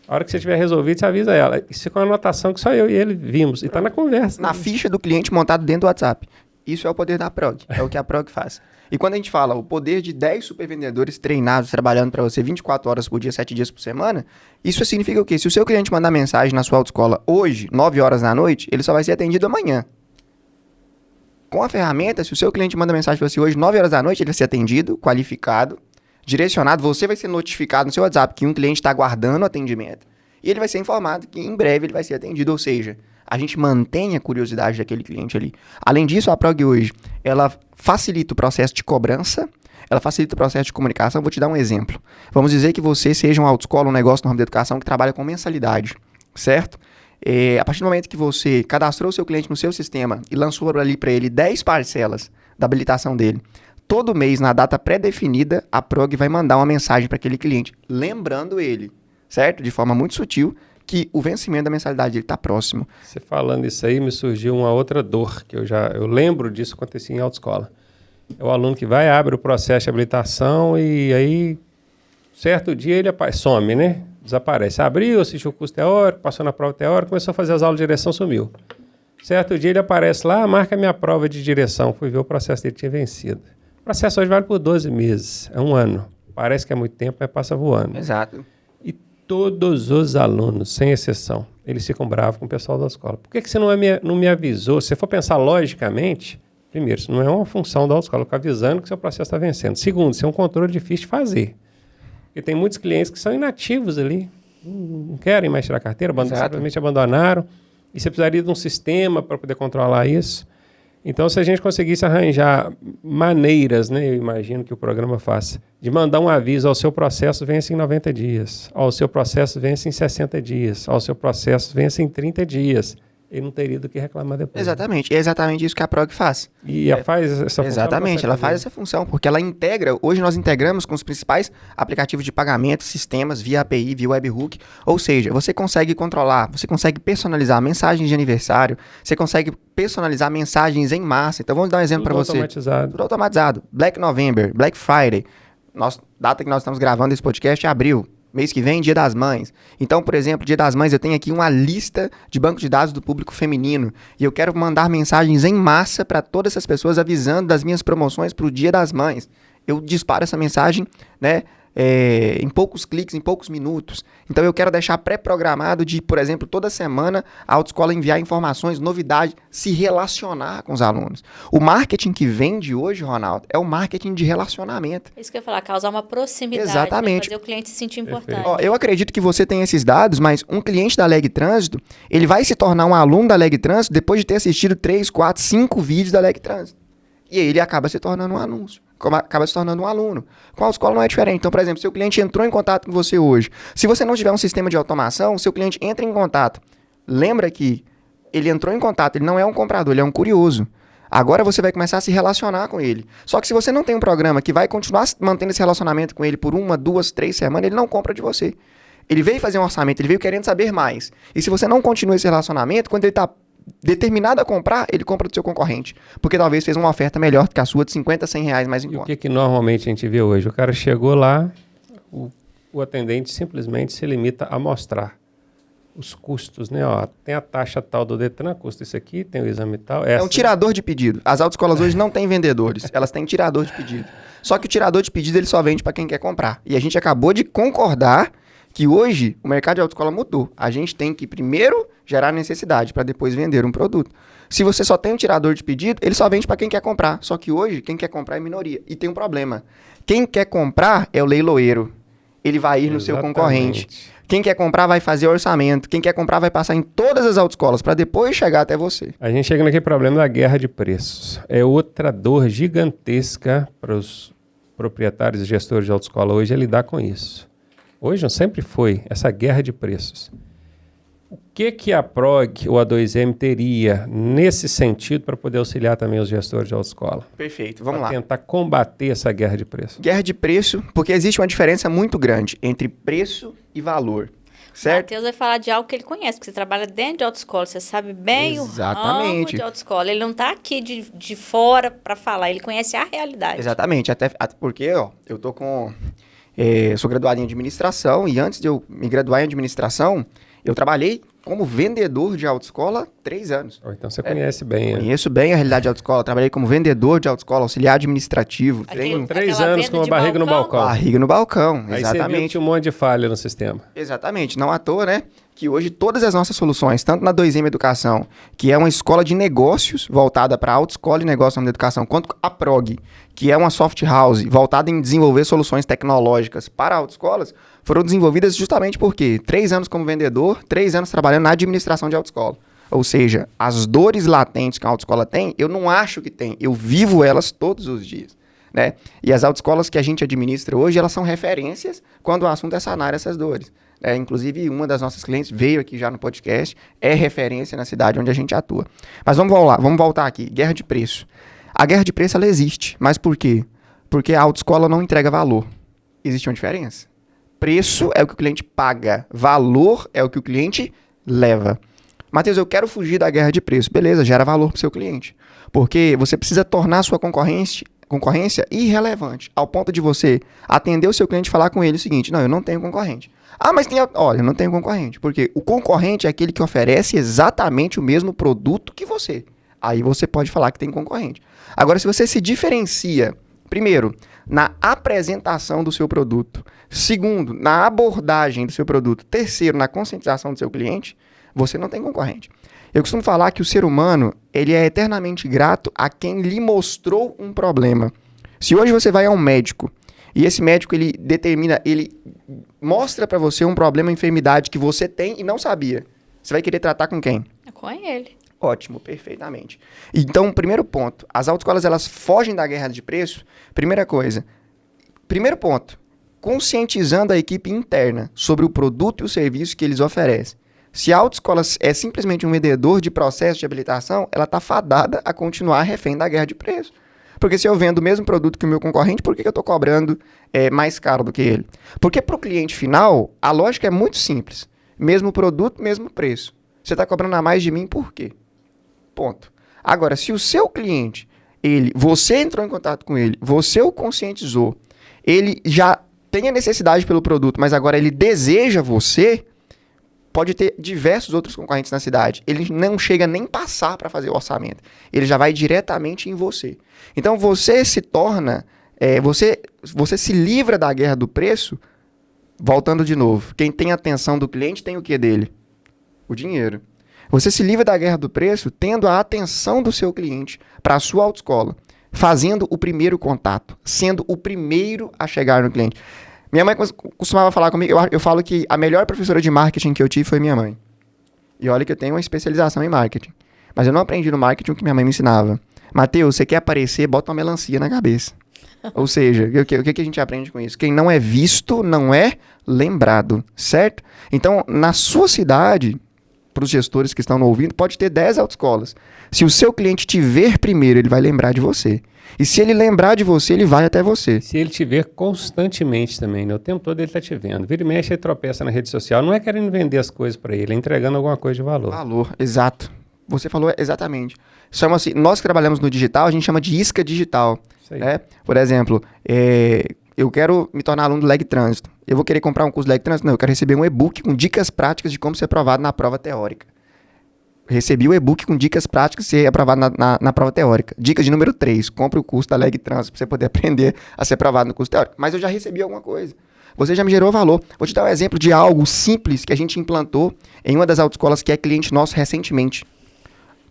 A hora que você tiver resolvido, você avisa ela. Isso fica uma anotação que só eu e ele vimos. E está na conversa. Na ficha do cliente montado dentro do WhatsApp. Isso é o poder da Prog. É o que a Prog faz. E quando a gente fala o poder de 10 supervendedores treinados trabalhando para você 24 horas por dia, 7 dias por semana, isso significa o quê? Se o seu cliente mandar mensagem na sua autoescola hoje, 9 horas da noite, ele só vai ser atendido amanhã. Com a ferramenta, se o seu cliente manda mensagem para você hoje, 9 horas da noite, ele vai ser atendido, qualificado, direcionado, você vai ser notificado no seu WhatsApp que um cliente está aguardando o atendimento e ele vai ser informado que em breve ele vai ser atendido, ou seja, a gente mantém a curiosidade daquele cliente ali. Além disso, a Prog hoje, ela facilita o processo de cobrança, ela facilita o processo de comunicação. Vou te dar um exemplo. Vamos dizer que você seja uma autoescola, um negócio no ramo da educação que trabalha com mensalidade, certo? A partir do momento que você cadastrou o seu cliente no seu sistema e lançou ali para ele 10 parcelas da habilitação dele, todo mês, na data pré-definida, a Prog vai mandar uma mensagem para aquele cliente, lembrando ele, certo? De forma muito sutil, que o vencimento da mensalidade dele está próximo. Você falando isso aí, me surgiu uma outra dor, que eu lembro disso acontecia em autoescola. É o aluno que vai, abre o processo de habilitação e aí, certo dia, ele some, né? Desaparece. Abriu, assistiu o curso teórico, passou na prova teórica, começou a fazer as aulas de direção, sumiu. Certo dia, ele aparece lá, marca minha prova de direção. Fui ver o processo dele tinha vencido. O processo hoje vale por 12 meses, é um ano. Parece que é muito tempo, mas passa voando. Exato. Todos os alunos, sem exceção, eles ficam bravos com o pessoal da escola. Por que você não me avisou? Se você for pensar logicamente, primeiro, isso não é uma função da autoescola, ficar avisando que seu processo está vencendo. Segundo, isso é um controle difícil de fazer. Porque tem muitos clientes que são inativos ali, não querem mais tirar a carteira, simplesmente abandonaram. E você precisaria de um sistema para poder controlar isso. Então, se a gente conseguisse arranjar maneiras, né, eu imagino que o programa faça, de mandar um aviso, ao seu processo vence em 90 dias, ao seu processo vence em 60 dias, ao seu processo vence em 30 dias. Ele não teria do que reclamar depois. Exatamente, é exatamente isso que a Prog faz. E ela faz essa função? Exatamente, ela faz essa função, porque ela integra, hoje nós integramos com os principais aplicativos de pagamento, sistemas, via API, via webhook, ou seja, você consegue controlar, você consegue personalizar mensagens de aniversário, você consegue personalizar mensagens em massa. Então vamos dar um exemplo para você. Tudo automatizado. Black November, Black Friday, data que nós estamos gravando esse podcast é abril. Mês que vem, Dia das Mães. Então, por exemplo, Dia das Mães, eu tenho aqui uma lista de banco de dados do público feminino. E eu quero mandar mensagens em massa para todas essas pessoas avisando das minhas promoções para o Dia das Mães. Eu disparo essa mensagem, né, em poucos cliques, em poucos minutos. Então eu quero deixar pré-programado de, por exemplo, toda semana a autoescola enviar informações, novidades, se relacionar com os alunos. O marketing que vende hoje, Ronaldo, é o marketing de relacionamento. Isso que eu ia falar, causar uma proximidade. Exatamente. Fazer o cliente se sentir importante. Ó, eu acredito que você tem esses dados, mas um cliente da Leg Trânsito, ele vai se tornar um aluno da Leg Trânsito depois de ter assistido 3, 4, 5 vídeos da Leg Trânsito. E aí ele acaba se tornando um anúncio. Acaba se tornando um aluno. Com a autoescola não é diferente. Então, por exemplo, se o cliente entrou em contato com você hoje, se você não tiver um sistema de automação, o seu cliente entra em contato. Lembra que ele entrou em contato, ele não é um comprador, ele é um curioso. Agora você vai começar a se relacionar com ele. Só que se você não tem um programa que vai continuar mantendo esse relacionamento com ele por 1, 2, 3 semanas, ele não compra de você. Ele veio fazer um orçamento, ele veio querendo saber mais. E se você não continua esse relacionamento, quando ele está determinado a comprar, ele compra do seu concorrente. Porque talvez fez uma oferta melhor que a sua de 50, 100 reais mais em E conta. o que normalmente a gente vê hoje? O cara chegou lá, o atendente simplesmente se limita a mostrar os custos, né? Ó, tem a taxa tal do Detran, custa isso aqui, tem o exame tal. É um tirador de pedido. As autoescolas hoje não têm vendedores, elas têm tirador de pedido. Só que o tirador de pedido ele só vende para quem quer comprar. E a gente acabou de concordar que hoje o mercado de autoescola mudou. A gente tem que primeiro gerar necessidade para depois vender um produto. Se você só tem um tirador de pedido, ele só vende para quem quer comprar. Só que hoje, quem quer comprar é minoria. E tem um problema. Quem quer comprar é o leiloeiro. Ele vai ir no seu concorrente. Quem quer comprar vai fazer orçamento. Quem quer comprar vai passar em todas as autoescolas para depois chegar até você. A gente chega naquele problema da guerra de preços. É outra dor gigantesca para os proprietários e gestores de autoescola hoje é lidar com isso. Hoje não sempre foi essa guerra de preços. O que a PROG ou a 2M teria nesse sentido para poder auxiliar também os gestores de autoescola? Perfeito, vamos lá. Tentar combater essa guerra de preço. Guerra de preço, porque existe uma diferença muito grande entre preço e valor, certo? Matheus vai falar de algo que ele conhece, porque você trabalha dentro de autoescola, você sabe bem o ramo de autoescola. Ele não está aqui de fora para falar, ele conhece a realidade. Exatamente, até porque ó, eu tô com... sou graduado em administração e antes de eu me graduar em administração, eu trabalhei como vendedor de autoescola 3 anos. Então você conhece bem. Conheço bem a realidade de autoescola. Trabalhei como vendedor de autoescola, auxiliar administrativo. Tenho 3 anos com a barriga no balcão. Barriga no balcão, Aí exatamente. você viu que tinha um monte de falha no sistema. Exatamente, não à toa, né? Que hoje todas as nossas soluções, tanto na 2M Educação, que é uma escola de negócios voltada para autoescola e negócio na educação, quanto a PROG, que é uma soft house voltada em desenvolver soluções tecnológicas para autoescolas, foram desenvolvidas justamente porque 3 anos como vendedor, 3 anos trabalhando na administração de autoescola. Ou seja, as dores latentes que a autoescola tem, eu não acho que tem, eu vivo elas todos os dias. Né? E as autoescolas que a gente administra hoje, elas são referências quando o assunto é sanar essas dores. Inclusive, uma das nossas clientes veio aqui já no podcast, é referência na cidade onde a gente atua. Mas vamos voltar aqui. Guerra de preço. A guerra de preço, ela existe. Mas por quê? Porque a autoescola não entrega valor. Existe uma diferença. Preço é o que o cliente paga. Valor é o que o cliente leva. Matheus, eu quero fugir da guerra de preço. Beleza, gera valor para o seu cliente. Porque você precisa tornar a sua concorrência irrelevante, ao ponto de você atender o seu cliente e falar com ele o seguinte: não, eu não tenho concorrente. Ah, mas olha, eu não tenho concorrente. Porque o concorrente é aquele que oferece exatamente o mesmo produto que você. Aí você pode falar que tem concorrente. Agora, se você se diferencia, primeiro, na apresentação do seu produto, segundo, na abordagem do seu produto, terceiro, na conscientização do seu cliente, você não tem concorrente. Eu costumo falar que o ser humano, ele é eternamente grato a quem lhe mostrou um problema. Se hoje você vai a um médico e esse médico ele mostra para você um problema, uma enfermidade que você tem e não sabia, você vai querer tratar com quem? Com ele. Ótimo, perfeitamente. Então, primeiro ponto, as autoescolas elas fogem da guerra de preço. Primeiro ponto, conscientizando a equipe interna sobre o produto e o serviço que eles oferecem. Se a autoescola é simplesmente um vendedor de processo de habilitação, ela está fadada a continuar refém da guerra de preço. Porque se eu vendo o mesmo produto que o meu concorrente, por que eu estou cobrando mais caro do que ele? Porque para o cliente final, a lógica é muito simples. Mesmo produto, mesmo preço. Você está cobrando a mais de mim por quê? Ponto. Agora, se o seu cliente, você entrou em contato com ele, você o conscientizou, ele já tem a necessidade pelo produto, mas agora ele deseja você, pode ter diversos outros concorrentes na cidade. Ele não chega nem passar para fazer o orçamento. Ele já vai diretamente em você. Então, você se torna... você você se livra da guerra do preço, voltando de novo. Quem tem a atenção do cliente tem o que dele? O dinheiro. Você se livra da guerra do preço tendo a atenção do seu cliente para a sua autoescola, fazendo o primeiro contato, sendo o primeiro a chegar no cliente. Minha mãe costumava falar comigo, eu falo que a melhor professora de marketing que eu tive foi minha mãe. E olha que eu tenho uma especialização em marketing. Mas eu não aprendi no marketing o que minha mãe me ensinava. Mateus, você quer aparecer, bota uma melancia na cabeça. Ou seja, o que a gente aprende com isso? Quem não é visto não é lembrado, certo? Então, na sua cidade, para os gestores que estão ouvindo, pode ter 10 autoescolas. Se o seu cliente te ver primeiro, ele vai lembrar de você. E se ele lembrar de você, ele vai até você. Se ele te ver constantemente também, né? O tempo todo ele está te vendo. Vira e mexe, ele tropeça na rede social. Não é querendo vender as coisas para ele, é entregando alguma coisa de valor. Valor, exato. Você falou exatamente. Chama-se, nós que trabalhamos no digital, a gente chama de isca digital. Né? Por exemplo, eu quero me tornar aluno do Leg Trânsito. Eu vou querer comprar um curso do Leg Trânsito? Não, eu quero receber um e-book com dicas práticas de como ser aprovado na prova teórica. Recebi o e-book com dicas práticas de ser aprovado na prova teórica. Dica de número 3, compre o curso da Leg Trânsito para você poder aprender a ser aprovado no curso teórico. Mas eu já recebi alguma coisa. Você já me gerou valor. Vou te dar um exemplo de algo simples que a gente implantou em uma das autoescolas que é cliente nosso recentemente.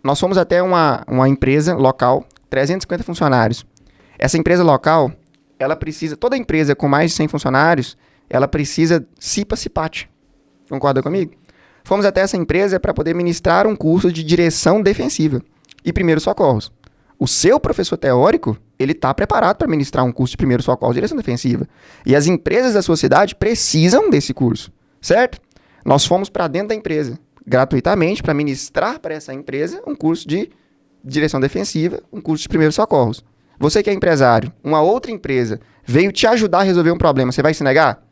Nós fomos até uma empresa local, 350 funcionários. Essa empresa local, ela precisa, toda empresa com mais de 100 funcionários, ela precisa CIPA-CIPAT. Concorda comigo? Fomos até essa empresa para poder ministrar um curso de direção defensiva e primeiros socorros. O seu professor teórico, ele está preparado para ministrar um curso de primeiros socorros e direção defensiva. E as empresas da sua cidade precisam desse curso, certo? Nós fomos para dentro da empresa, gratuitamente, para ministrar para essa empresa um curso de direção defensiva, um curso de primeiros socorros. Você que é empresário, uma outra empresa veio te ajudar a resolver um problema, você vai se negar?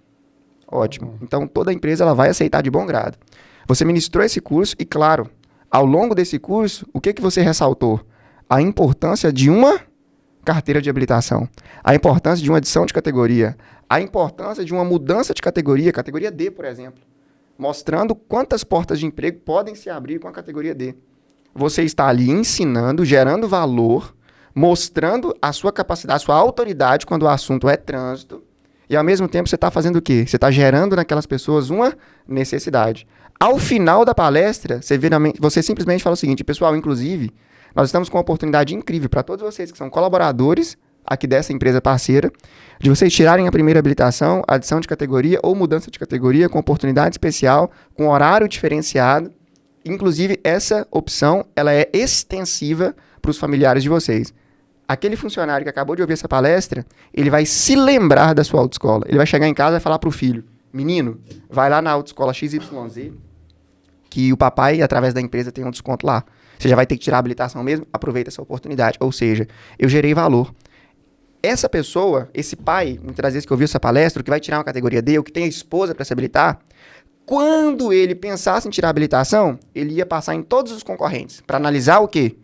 Ótimo. Então, toda empresa ela vai aceitar de bom grado. Você ministrou esse curso e, claro, ao longo desse curso, o que você ressaltou? A importância de uma carteira de habilitação, a importância de uma adição de categoria, a importância de uma mudança de categoria, categoria D, por exemplo, mostrando quantas portas de emprego podem se abrir com a categoria D. Você está ali ensinando, gerando valor, mostrando a sua capacidade, a sua autoridade quando o assunto é trânsito, e ao mesmo tempo você está fazendo o quê? Você está gerando naquelas pessoas uma necessidade. Ao final da palestra, você simplesmente fala o seguinte, pessoal, inclusive, nós estamos com uma oportunidade incrível para todos vocês que são colaboradores aqui dessa empresa parceira, de vocês tirarem a primeira habilitação, adição de categoria ou mudança de categoria com oportunidade especial, com horário diferenciado. Inclusive, essa opção ela é extensiva para os familiares de vocês. Aquele funcionário que acabou de ouvir essa palestra, ele vai se lembrar da sua autoescola. Ele vai chegar em casa e vai falar para o filho, menino, vai lá na autoescola XYZ, que o papai, através da empresa, tem um desconto lá. Você já vai ter que tirar a habilitação mesmo, aproveita essa oportunidade. Ou seja, eu gerei valor. Essa pessoa, esse pai, muitas vezes que ouviu essa palestra, que vai tirar uma categoria D, ou que tem a esposa para se habilitar, quando ele pensasse em tirar a habilitação, ele ia passar em todos os concorrentes para analisar o quê?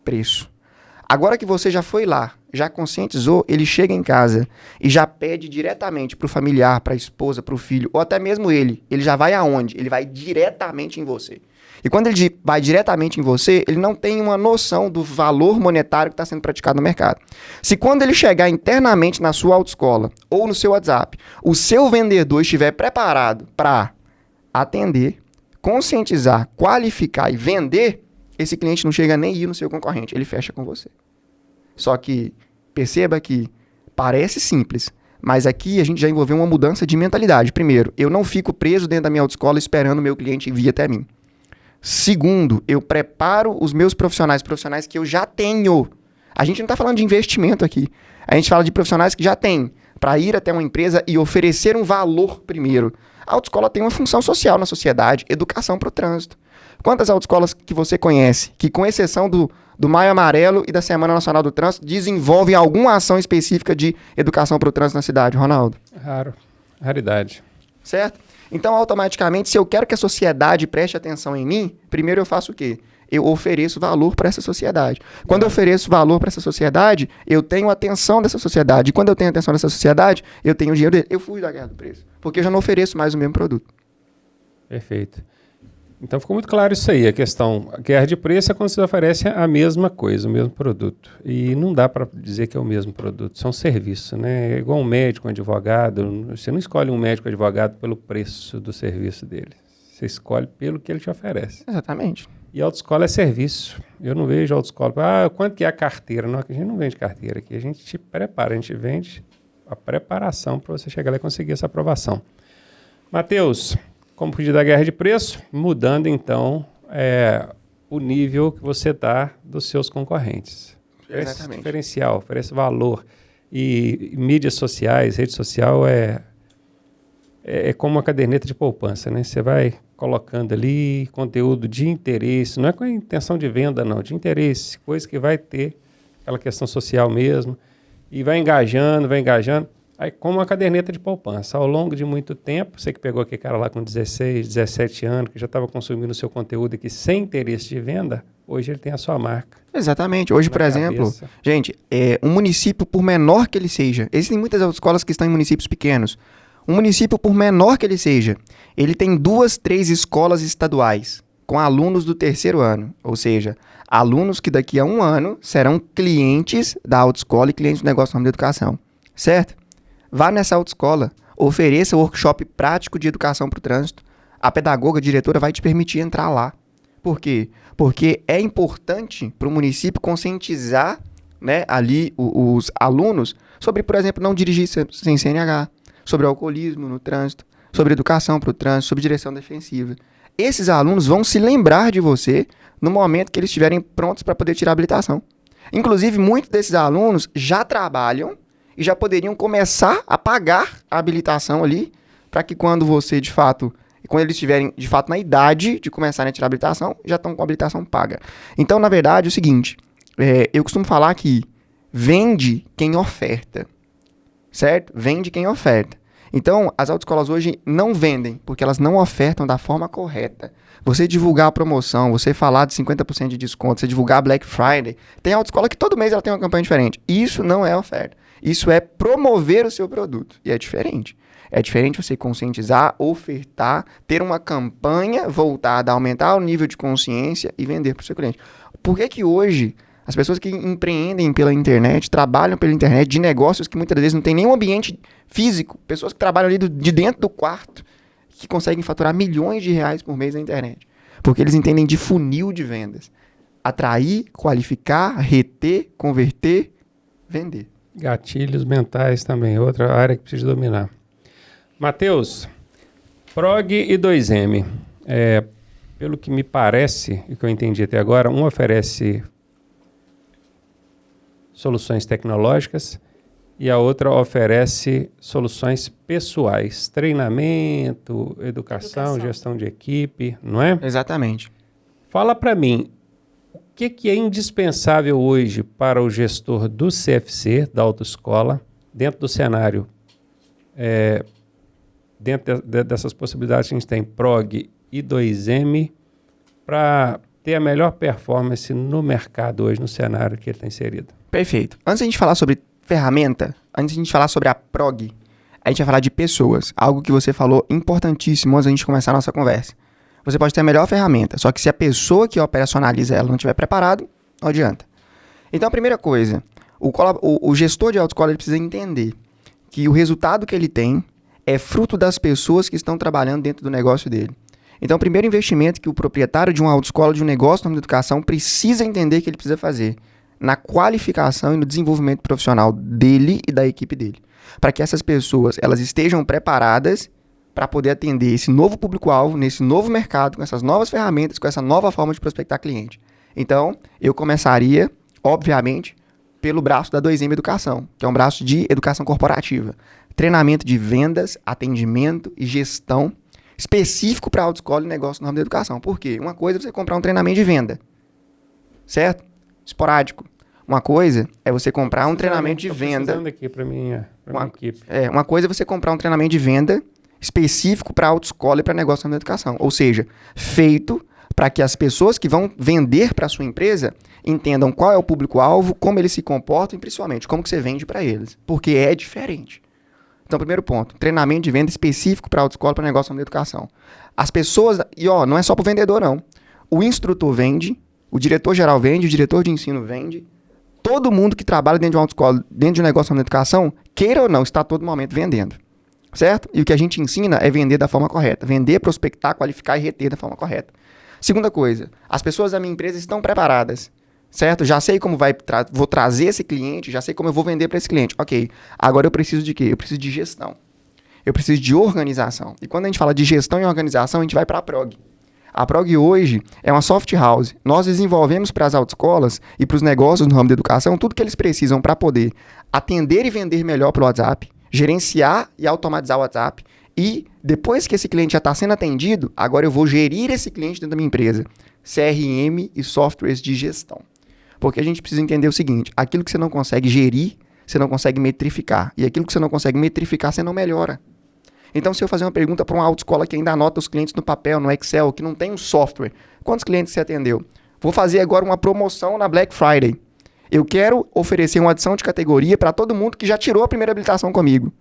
Preço. Agora que você já foi lá, já conscientizou, ele chega em casa e já pede diretamente para o familiar, para a esposa, para o filho, ou até mesmo ele já vai aonde? Ele vai diretamente em você. E quando ele vai diretamente em você, ele não tem uma noção do valor monetário que está sendo praticado no mercado. Se quando ele chegar internamente na sua autoescola ou no seu WhatsApp, o seu vendedor estiver preparado para atender, conscientizar, qualificar e vender, esse cliente não chega nem a ir no seu concorrente, ele fecha com você. Só que perceba que parece simples, mas aqui a gente já envolveu uma mudança de mentalidade. Primeiro, eu não fico preso dentro da minha autoescola esperando o meu cliente vir até mim. Segundo, eu preparo os meus profissionais que eu já tenho. A gente não está falando de investimento aqui. A gente fala de profissionais que já têm, para ir até uma empresa e oferecer um valor primeiro. A autoescola tem uma função social na sociedade, educação para o trânsito. Quantas autoescolas que você conhece, que com exceção do Maio Amarelo e da Semana Nacional do Trânsito, desenvolvem alguma ação específica de educação para o trânsito na cidade, Ronaldo? Raro. Raridade. Certo? Então, automaticamente, se eu quero que a sociedade preste atenção em mim, primeiro eu faço o quê? Eu ofereço valor para essa sociedade. Quando eu ofereço valor para essa sociedade, eu tenho a atenção dessa sociedade. E quando eu tenho a atenção dessa sociedade, eu tenho o dinheiro dele. Eu fujo da guerra do preço. Porque eu já não ofereço mais o mesmo produto. Perfeito. Então ficou muito claro isso aí, a questão. A guerra de preço é quando você oferece a mesma coisa, o mesmo produto. E não dá para dizer que é o mesmo produto, são serviços, né? É igual um médico, um advogado. Você não escolhe um médico, um advogado pelo preço do serviço dele. Você escolhe pelo que ele te oferece. Exatamente. E autoescola é serviço. Eu não vejo autoescola. Quanto que é a carteira? Não, a gente não vende carteira aqui. A gente te prepara, a gente vende a preparação para você chegar lá e conseguir essa aprovação. Matheus, como fugir da guerra de preço? Mudando, então, o nível que você dá dos seus concorrentes. Oferece diferencial, oferece valor. E mídias sociais, rede social é como uma caderneta de poupança, né? Você vai colocando ali conteúdo de interesse, não é com a intenção de venda, não, de interesse, coisa que vai ter aquela questão social mesmo, e vai engajando, aí como uma caderneta de poupança. Ao longo de muito tempo, você que pegou aquele cara lá com 16, 17 anos, que já estava consumindo o seu conteúdo aqui sem interesse de venda, hoje ele tem a sua marca. Exatamente. Hoje, por exemplo, gente, um município, por menor que ele seja, existem muitas autoescolas que estão em municípios pequenos. Um município, por menor que ele seja, ele tem 2, 3 escolas estaduais com alunos do 3º ano. Ou seja, alunos que daqui a 1 ano serão clientes da autoescola e clientes do negócio do ramo da educação. Certo? Vá nessa autoescola, ofereça workshop prático de educação para o trânsito. A pedagoga, a diretora vai te permitir entrar lá. Por quê? Porque é importante para o município conscientizar, né, ali os alunos sobre, por exemplo, não dirigir sem CNH, sobre alcoolismo no trânsito, sobre educação para o trânsito, sobre direção defensiva. Esses alunos vão se lembrar de você no momento que eles estiverem prontos para poder tirar a habilitação. Inclusive, muitos desses alunos já trabalham e já poderiam começar a pagar a habilitação ali, para que quando eles estiverem de fato na idade de começarem a tirar a habilitação, já estão com a habilitação paga. Então, na verdade, é o seguinte, eu costumo falar que vende quem oferta. Certo? Vende quem oferta. Então, as autoescolas hoje não vendem, porque elas não ofertam da forma correta. Você divulgar a promoção, você falar de 50% de desconto, você divulgar Black Friday, tem autoescola que todo mês ela tem uma campanha diferente. Isso não é oferta. Isso é promover o seu produto. E é diferente. É diferente você conscientizar, ofertar, ter uma campanha voltada a aumentar o nível de consciência e vender para o seu cliente. Por que hoje as pessoas que empreendem pela internet, trabalham pela internet, de negócios que muitas vezes não tem nenhum ambiente físico, pessoas que trabalham ali de dentro do quarto, que conseguem faturar milhões de reais por mês na internet? Porque eles entendem de funil de vendas. Atrair, qualificar, reter, converter, vender. Gatilhos mentais também, outra área que precisa dominar. Matheus, Prog e 2M. Pelo que me parece, e que eu entendi até agora, um oferece soluções tecnológicas e a outra oferece soluções pessoais, treinamento, educação, gestão de equipe, não é? Exatamente. Fala para mim, o que é indispensável hoje para o gestor do CFC, da autoescola, dentro do cenário, dentro dessas possibilidades que a gente tem, Prog e 2M, para ter a melhor performance no mercado hoje, no cenário que ele está inserido? Perfeito. Antes de a gente falar sobre ferramenta, antes de a gente falar sobre a Prog, a gente vai falar de pessoas. Algo que você falou importantíssimo antes de a gente começar a nossa conversa. Você pode ter a melhor ferramenta, só que se a pessoa que operacionaliza ela não estiver preparado, não adianta. Então, a primeira coisa, o gestor de autoescola ele precisa entender que o resultado que ele tem é fruto das pessoas que estão trabalhando dentro do negócio dele. Então, o primeiro investimento que o proprietário de uma autoescola, de um negócio de educação, precisa entender que ele precisa fazer na qualificação e no desenvolvimento profissional dele e da equipe dele. Para que essas pessoas elas estejam preparadas para poder atender esse novo público-alvo, nesse novo mercado, com essas novas ferramentas, com essa nova forma de prospectar cliente. Então, eu começaria, obviamente, pelo braço da 2M Educação, que é um braço de educação corporativa. Treinamento de vendas, atendimento e gestão específico para autoescola e negócio no ramo da educação. Por quê? Uma coisa é você comprar um treinamento de venda, certo? Esporádico. Uma coisa é você comprar um treinamento de venda. Aqui para minha equipe. Uma coisa é você comprar um treinamento de venda específico para autoescola e para negócio da educação. Ou seja, feito para que as pessoas que vão vender para a sua empresa entendam qual é o público-alvo, como eles se comportam e principalmente como que você vende para eles. Porque é diferente. Então, primeiro ponto, treinamento de venda específico para autoescola, para negócio da educação. As pessoas, e não é só para o vendedor, não. O instrutor vende, o diretor-geral vende, o diretor de ensino vende. Todo mundo que trabalha dentro de uma autoescola, dentro de um negócio da educação, queira ou não, está a todo momento vendendo. Certo? E o que a gente ensina é vender da forma correta. Vender, prospectar, qualificar e reter da forma correta. Segunda coisa, as pessoas da minha empresa estão preparadas. Certo? Já sei como vou trazer esse cliente, já sei como eu vou vender para esse cliente. Ok, agora eu preciso de quê? Eu preciso de gestão. Eu preciso de organização. E quando a gente fala de gestão e organização, a gente vai para a Prog. A Prog hoje é uma soft house. Nós desenvolvemos para as autoescolas e para os negócios no ramo da educação tudo que eles precisam para poder atender e vender melhor pelo WhatsApp, gerenciar e automatizar o WhatsApp. E depois que esse cliente já está sendo atendido, agora eu vou gerir esse cliente dentro da minha empresa. CRM e softwares de gestão. Porque a gente precisa entender o seguinte, aquilo que você não consegue gerir, você não consegue metrificar. E aquilo que você não consegue metrificar, você não melhora. Então, se eu fazer uma pergunta para uma autoescola que ainda anota os clientes no papel, no Excel, que não tem um software, quantos clientes você atendeu? Vou fazer agora uma promoção na Black Friday. Eu quero oferecer uma adição de categoria para todo mundo que já tirou a primeira habilitação comigo.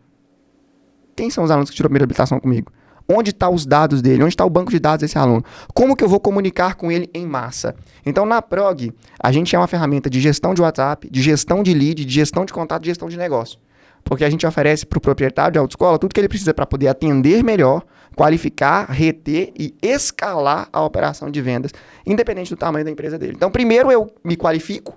Quem são os alunos que tirou a primeira habilitação comigo? Onde estão os dados dele? Onde está o banco de dados desse aluno? Como que eu vou comunicar com ele em massa? Então, na Prog, a gente é uma ferramenta de gestão de WhatsApp, de gestão de lead, de gestão de contato, de gestão de negócio. Porque a gente oferece para o proprietário de autoescola tudo que ele precisa para poder atender melhor, qualificar, reter e escalar a operação de vendas, independente do tamanho da empresa dele. Então, primeiro eu me qualifico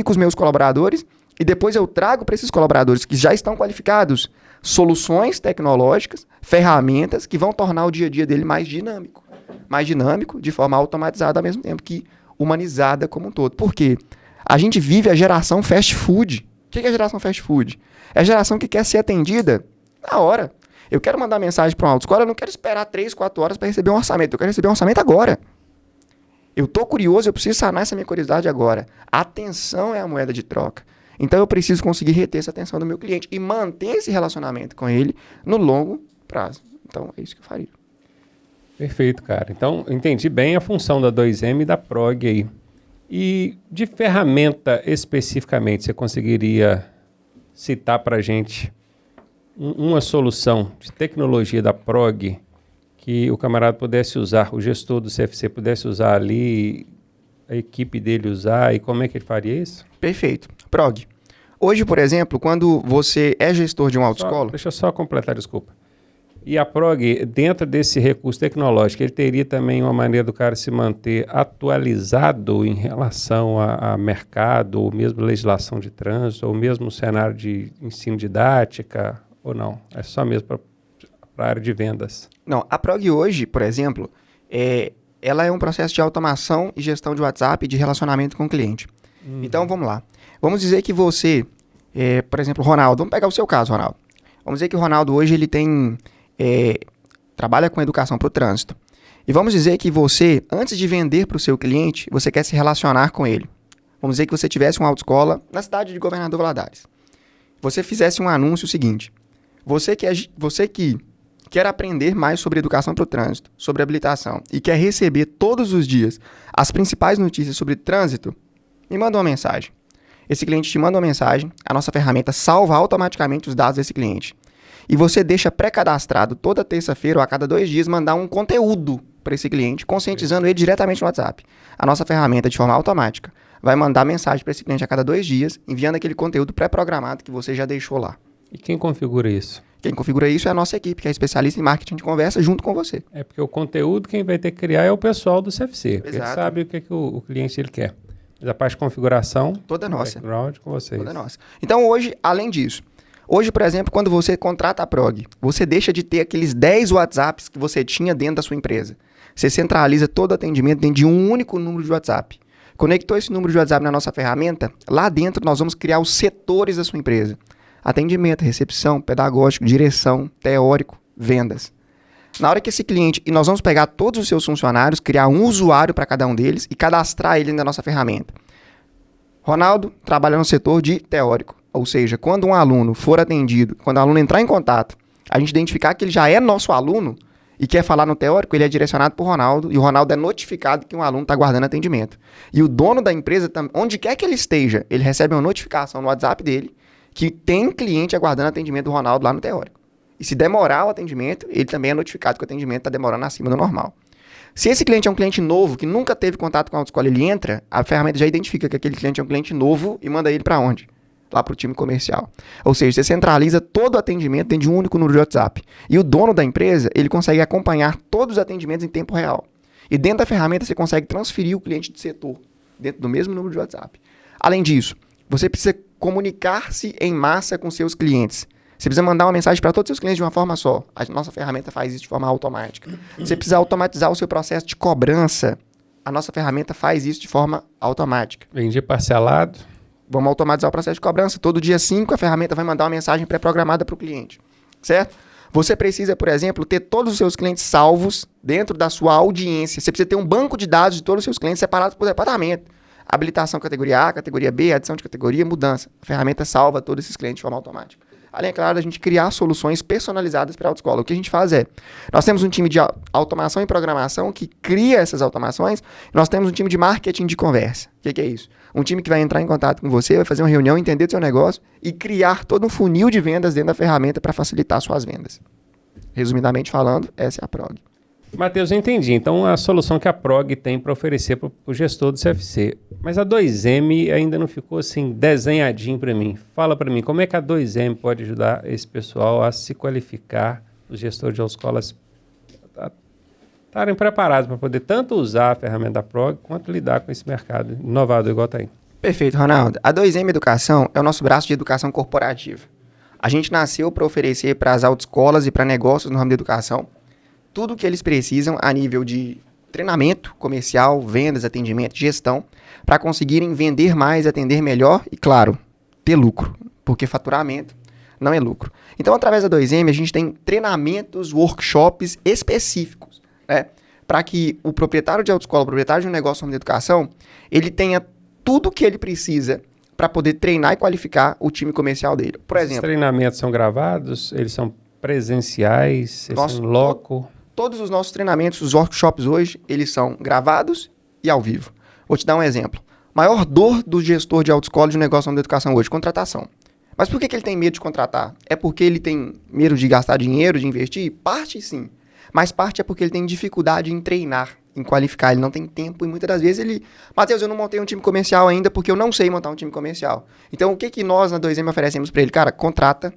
os meus colaboradores e depois eu trago para esses colaboradores que já estão qualificados soluções tecnológicas, ferramentas que vão tornar o dia a dia dele mais dinâmico. Mais dinâmico, de forma automatizada, ao mesmo tempo que humanizada como um todo. Por quê? A gente vive a geração fast food. O que é a geração fast food? É a geração que quer ser atendida na hora. Eu quero mandar mensagem para uma autoescola, eu não quero esperar 3, 4 horas para receber um orçamento. Eu quero receber um orçamento agora. Eu estou curioso, eu preciso sanar essa minha curiosidade agora. A atenção é a moeda de troca. Então, eu preciso conseguir reter essa atenção do meu cliente e manter esse relacionamento com ele no longo prazo. Então, é isso que eu faria. Perfeito, cara. Então, entendi bem a função da 2M e da Prog aí. E de ferramenta especificamente, você conseguiria citar para a gente uma solução de tecnologia da Prog que o camarada pudesse usar, o gestor do CFC pudesse usar ali, a equipe dele usar, e como é que ele faria isso? Perfeito. Prog. Hoje, por exemplo, quando você é gestor de uma autoescola... Deixa eu só completar, desculpa. E a Prog, dentro desse recurso tecnológico, ele teria também uma maneira do cara se manter atualizado em relação a mercado, ou mesmo legislação de trânsito, ou mesmo cenário de ensino didática, ou não? É só mesmo para a área de vendas? Não, a Prog hoje, por exemplo, ela é um processo de automação e gestão de WhatsApp e de relacionamento com o cliente. Então, vamos lá. Vamos dizer que você, por exemplo, Ronaldo, vamos pegar o seu caso, Ronaldo. Vamos dizer que o Ronaldo hoje ele trabalha com educação para o trânsito. E vamos dizer que você, antes de vender para o seu cliente, você quer se relacionar com ele. Vamos dizer que você tivesse uma autoescola na cidade de Governador Valadares. Você fizesse um anúncio seguinte. Você que quer aprender mais sobre educação para o trânsito, sobre habilitação, e quer receber todos os dias as principais notícias sobre trânsito, me manda uma mensagem. Esse cliente te manda uma mensagem, a nossa ferramenta salva automaticamente os dados desse cliente. E você deixa pré-cadastrado toda terça-feira ou a cada 2 dias mandar um conteúdo para esse cliente, conscientizando ele diretamente no WhatsApp. A nossa ferramenta, de forma automática, vai mandar mensagem para esse cliente a cada 2 dias, enviando aquele conteúdo pré-programado que você já deixou lá. E quem configura isso? Quem configura isso é a nossa equipe, que é especialista em marketing de conversa, junto com você. É porque o conteúdo quem vai ter que criar é o pessoal do CFC. Porque ele Exato. sabe o que o cliente ele quer. Mas a parte de configuração, Toda nossa. background com vocês. Toda nossa. Então, hoje, além disso, hoje, por exemplo, quando você contrata a Prog, você deixa de ter aqueles 10 WhatsApps que você tinha dentro da sua empresa. Você centraliza todo o atendimento dentro de um único número de WhatsApp. Conectou esse número de WhatsApp na nossa ferramenta, lá dentro nós vamos criar os setores da sua empresa. Atendimento, recepção, pedagógico, direção, teórico, vendas. Na hora que esse cliente, e nós vamos pegar todos os seus funcionários, criar um usuário para cada um deles e cadastrar ele na nossa ferramenta. Ronaldo trabalha no setor de teórico, ou seja, quando um aluno for atendido, quando o aluno entrar em contato, a gente identificar que ele já é nosso aluno e quer falar no teórico, ele é direcionado para o Ronaldo e o Ronaldo é notificado que um aluno está aguardando atendimento. E o dono da empresa, onde quer que ele esteja, ele recebe uma notificação no WhatsApp dele que tem cliente aguardando atendimento do Ronaldo lá no teórico. E se demorar o atendimento, ele também é notificado que o atendimento está demorando acima do normal. Se esse cliente é um cliente novo, que nunca teve contato com a autoescola, ele entra, a ferramenta já identifica que aquele cliente é um cliente novo e manda ele para onde? Lá para o time comercial. Ou seja, você centraliza todo o atendimento dentro de um único número de WhatsApp. E o dono da empresa, ele consegue acompanhar todos os atendimentos em tempo real. E dentro da ferramenta você consegue transferir o cliente de setor dentro do mesmo número de WhatsApp. Além disso, você precisa comunicar-se em massa com seus clientes. Você precisa mandar uma mensagem para todos os seus clientes de uma forma só. A nossa ferramenta faz isso de forma automática. Você precisa automatizar o seu processo de cobrança. A nossa ferramenta faz isso de forma automática. Vendi parcelado. Vamos automatizar o processo de cobrança. Todo dia 5, a ferramenta vai mandar uma mensagem pré-programada para o cliente. Certo? Você precisa, por exemplo, ter todos os seus clientes salvos dentro da sua audiência. Você precisa ter um banco de dados de todos os seus clientes separados por departamento. Habilitação categoria A, categoria B, adição de categoria, mudança. A ferramenta salva todos esses clientes de forma automática. Além, é claro, da gente criar soluções personalizadas para a autoescola. O que a gente faz é, nós temos um time de automação e programação que cria essas automações, e nós temos um time de marketing de conversa. O que é isso? Um time que vai entrar em contato com você, vai fazer uma reunião, entender do seu negócio e criar todo um funil de vendas dentro da ferramenta para facilitar suas vendas. Resumidamente falando, essa é a Prog. Matheus, eu entendi. Então, a solução que a Prog tem para oferecer para o gestor do CFC. Mas a 2M ainda não ficou assim desenhadinho para mim. Fala para mim, como é que a 2M pode ajudar esse pessoal a se qualificar, os gestores de autoescolas estarem preparados para poder tanto usar a ferramenta da Prog quanto lidar com esse mercado inovador igual está aí? Perfeito, Ronaldo. A 2M Educação é o nosso braço de educação corporativa. A gente nasceu para oferecer para as autoescolas e para negócios no ramo da educação tudo o que eles precisam a nível de treinamento comercial, vendas, atendimento, gestão, para conseguirem vender mais, atender melhor e, claro, ter lucro, porque faturamento não é lucro. Então, através da 2M, a gente tem treinamentos, workshops específicos, né, para que o proprietário de autoescola, o proprietário de um negócio de educação, ele tenha tudo o que ele precisa para poder treinar e qualificar o time comercial dele. Por exemplo, esses treinamentos são gravados, eles são presenciais, eles são loco. Todos os nossos treinamentos, os workshops hoje, eles são gravados e ao vivo. Vou te dar um exemplo. Maior dor do gestor de autoescola de um negócio de educação hoje, contratação. Mas por que ele tem medo de contratar? É porque ele tem medo de gastar dinheiro, de investir? Parte sim. Mas parte é porque ele tem dificuldade em treinar, em qualificar. Ele não tem tempo e muitas das vezes ele... Matheus, eu não montei um time comercial ainda porque eu não sei montar um time comercial. Então, o que nós na 2M oferecemos para ele? Cara, contrata,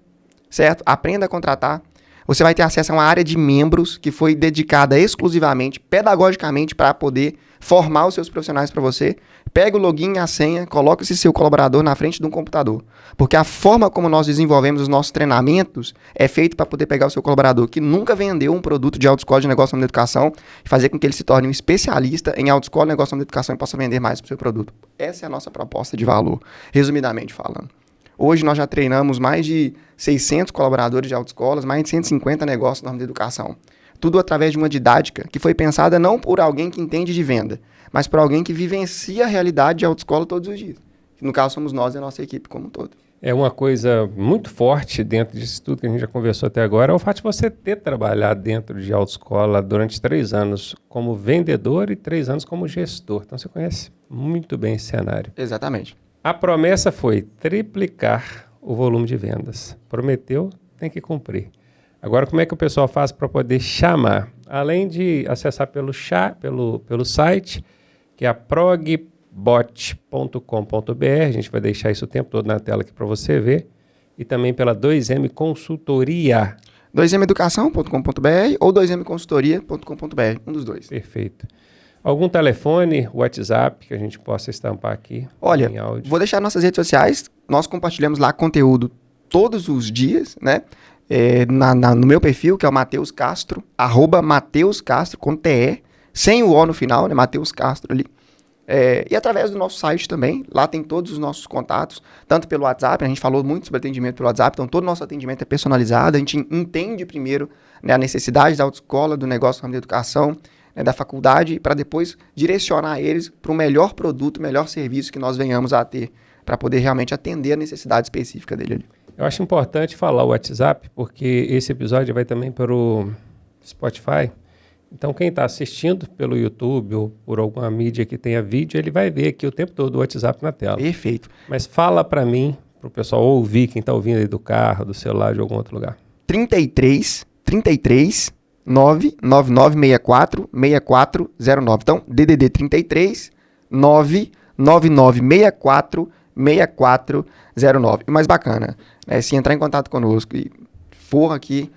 certo? Aprenda a contratar. Você vai ter acesso a uma área de membros que foi dedicada exclusivamente, pedagogicamente, para poder formar os seus profissionais para você. Pega o login e a senha, coloca esse seu colaborador na frente de um computador. Porque a forma como nós desenvolvemos os nossos treinamentos é feito para poder pegar o seu colaborador que nunca vendeu um produto de autoescola de negócio de educação e fazer com que ele se torne um especialista em autoescola de negócio de educação e possa vender mais para o seu produto. Essa é a nossa proposta de valor, resumidamente falando. Hoje nós já treinamos mais de 600 colaboradores de autoescolas, mais de 150 negócios no ramo da educação. Tudo através de uma didática que foi pensada não por alguém que entende de venda, mas por alguém que vivencia a realidade de autoescola todos os dias. No caso, somos nós e a nossa equipe como um todo. É uma coisa muito forte dentro disso tudo que a gente já conversou até agora, é o fato de você ter trabalhado dentro de autoescola durante 3 anos como vendedor e 3 anos como gestor. Então você conhece muito bem esse cenário. Exatamente. A promessa foi triplicar o volume de vendas. Prometeu, tem que cumprir. Agora, como é que o pessoal faz para poder chamar? Além de acessar pelo site, que é a progbot.com.br, a gente vai deixar isso o tempo todo na tela aqui para você ver, e também pela 2M Consultoria. 2meducação.com.br ou 2mconsultoria.com.br, um dos dois. Perfeito. Algum telefone, WhatsApp, que a gente possa estampar aqui? Olha, em áudio? Vou deixar nossas redes sociais. Nós compartilhamos lá conteúdo todos os dias, né? No meu perfil, que é o Matheus Castro, @Matheus Castro, com TE, sem o O no final, né? Matheus Castro ali. E através do nosso site também, lá tem todos os nossos contatos, tanto pelo WhatsApp, a gente falou muito sobre atendimento pelo WhatsApp, então todo o nosso atendimento é personalizado, a gente entende primeiro, né, a necessidade da autoescola, do negócio do ramo da educação, da faculdade, para depois direcionar eles para o melhor produto, melhor serviço que nós venhamos a ter, para poder realmente atender a necessidade específica dele ali. Eu acho importante falar o WhatsApp, porque esse episódio vai também para o Spotify. Então, quem está assistindo pelo YouTube ou por alguma mídia que tenha vídeo, ele vai ver aqui o tempo todo o WhatsApp na tela. Perfeito. Mas fala para mim, para o pessoal ouvir, quem está ouvindo aí do carro, do celular, de algum outro lugar. 33 99964 6409. Então, DDD 33 99964 6409. E mais bacana, né, se entrar em contato conosco e for aqui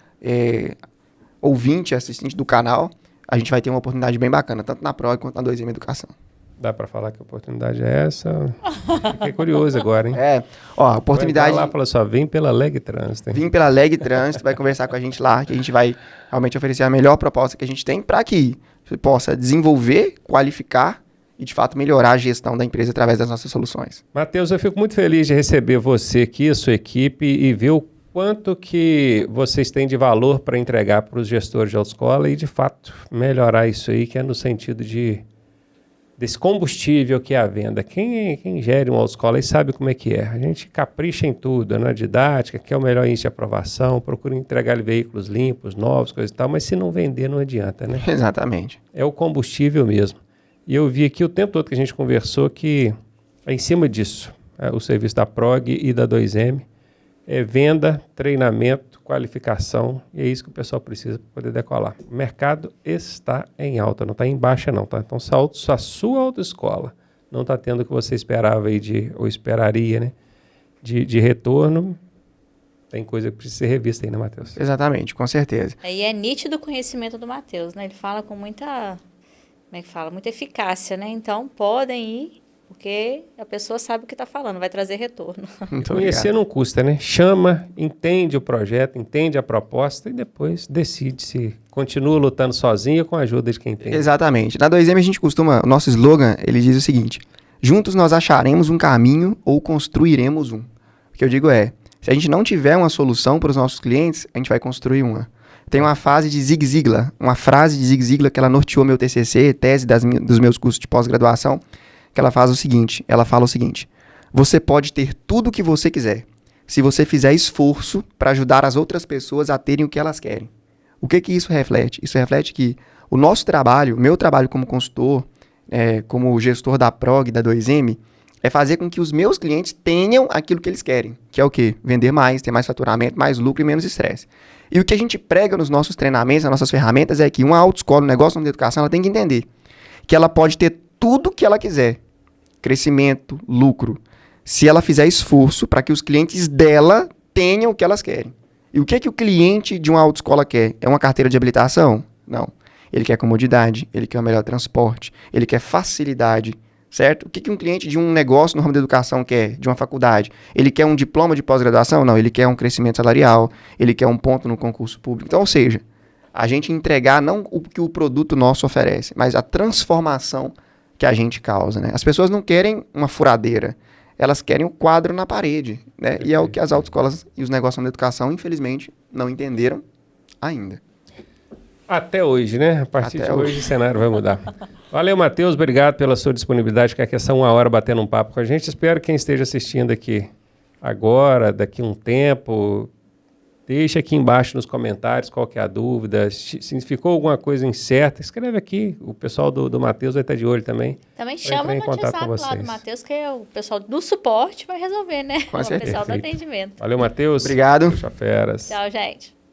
ouvinte, assistente do canal, a gente vai ter uma oportunidade bem bacana, tanto na PROG quanto na 2M Educação. Dá para falar que a oportunidade é essa? Fiquei curioso agora, hein? A oportunidade... Vai lá, fala só, vem pela Leg Trânsito. Vim pela Leg Trânsito, vai conversar com a gente lá, que a gente vai realmente oferecer a melhor proposta que a gente tem para que você possa desenvolver, qualificar e, de fato, melhorar a gestão da empresa através das nossas soluções. Matheus, eu fico muito feliz de receber você aqui, a sua equipe, e ver o quanto que vocês têm de valor para entregar para os gestores de autoescola e, de fato, melhorar isso aí, que é no sentido desse combustível que é a venda. Quem gere uma autoescola aí sabe como é que é. A gente capricha em tudo, na didática, quer o melhor índice de aprovação, procura entregar veículos limpos, novos, coisa e tal, mas se não vender não adianta, né? Exatamente. É o combustível mesmo. E eu vi aqui o tempo todo que a gente conversou que é em cima disso, o serviço da PROG e da 2M, é venda, treinamento, qualificação, e é isso que o pessoal precisa para poder decolar. O mercado está em alta, não está em baixa não, tá? Então, se a sua autoescola não está tendo o que você esperava aí ou esperaria, né, de retorno, tem coisa que precisa ser revista aí, né, Matheus? Exatamente, com certeza. Aí é nítido o conhecimento do Matheus, né? Ele fala com muita, muita eficácia, né? Então, podem ir, porque a pessoa sabe o que está falando, vai trazer retorno. Muito Conhecer obrigado. não custa, né? Chama, entende o projeto, entende a proposta e depois decide se continua lutando sozinho ou com a ajuda de quem tem. Exatamente. Na 2M a gente costuma, o nosso slogan, ele diz o seguinte: juntos nós acharemos um caminho ou construiremos um. O que eu digo é, se a gente não tiver uma solução para os nossos clientes, a gente vai construir uma. Tem uma frase de Zig Ziglar, que ela norteou meu TCC, tese dos meus cursos de pós-graduação, que ela fala o seguinte: você pode ter tudo o que você quiser, se você fizer esforço para ajudar as outras pessoas a terem o que elas querem. O que isso reflete? Isso reflete que o nosso trabalho, o meu trabalho como consultor, como gestor da PROG, da 2M, é fazer com que os meus clientes tenham aquilo que eles querem, que é o quê? Vender mais, ter mais faturamento, mais lucro e menos estresse. E o que a gente prega nos nossos treinamentos, nas nossas ferramentas, é que uma autoescola, um negócio de educação, ela tem que entender que ela pode ter tudo que ela quiser. Crescimento, lucro, se ela fizer esforço para que os clientes dela tenham o que elas querem. E o que o cliente de uma autoescola quer? É uma carteira de habilitação? Não. Ele quer comodidade, ele quer o melhor transporte, ele quer facilidade, certo? O que um cliente de um negócio no ramo da educação quer, de uma faculdade? Ele quer um diploma de pós-graduação? Não, ele quer um crescimento salarial, ele quer um ponto no concurso público. Então, ou seja, a gente entregar não o que o produto nosso oferece, mas a transformação que a gente causa, né? As pessoas não querem uma furadeira, elas querem o quadro na parede, né? E é o que as autoescolas e os negócios da educação, infelizmente, não entenderam ainda. Até hoje, né? A partir de hoje o cenário vai mudar. Valeu, Matheus, obrigado pela sua disponibilidade, que aqui é só 1 hora batendo um papo com a gente. Espero que quem esteja assistindo aqui agora, daqui a um tempo, deixa aqui embaixo nos comentários qual que é a dúvida. Se ficou alguma coisa incerta, escreve aqui. O pessoal do Matheus vai estar de olho também. Também chama no WhatsApp lá do Matheus, que o pessoal do suporte vai resolver, né? Com certeza. O pessoal do atendimento. Valeu, Matheus. Obrigado. Fecha feras. Tchau, gente.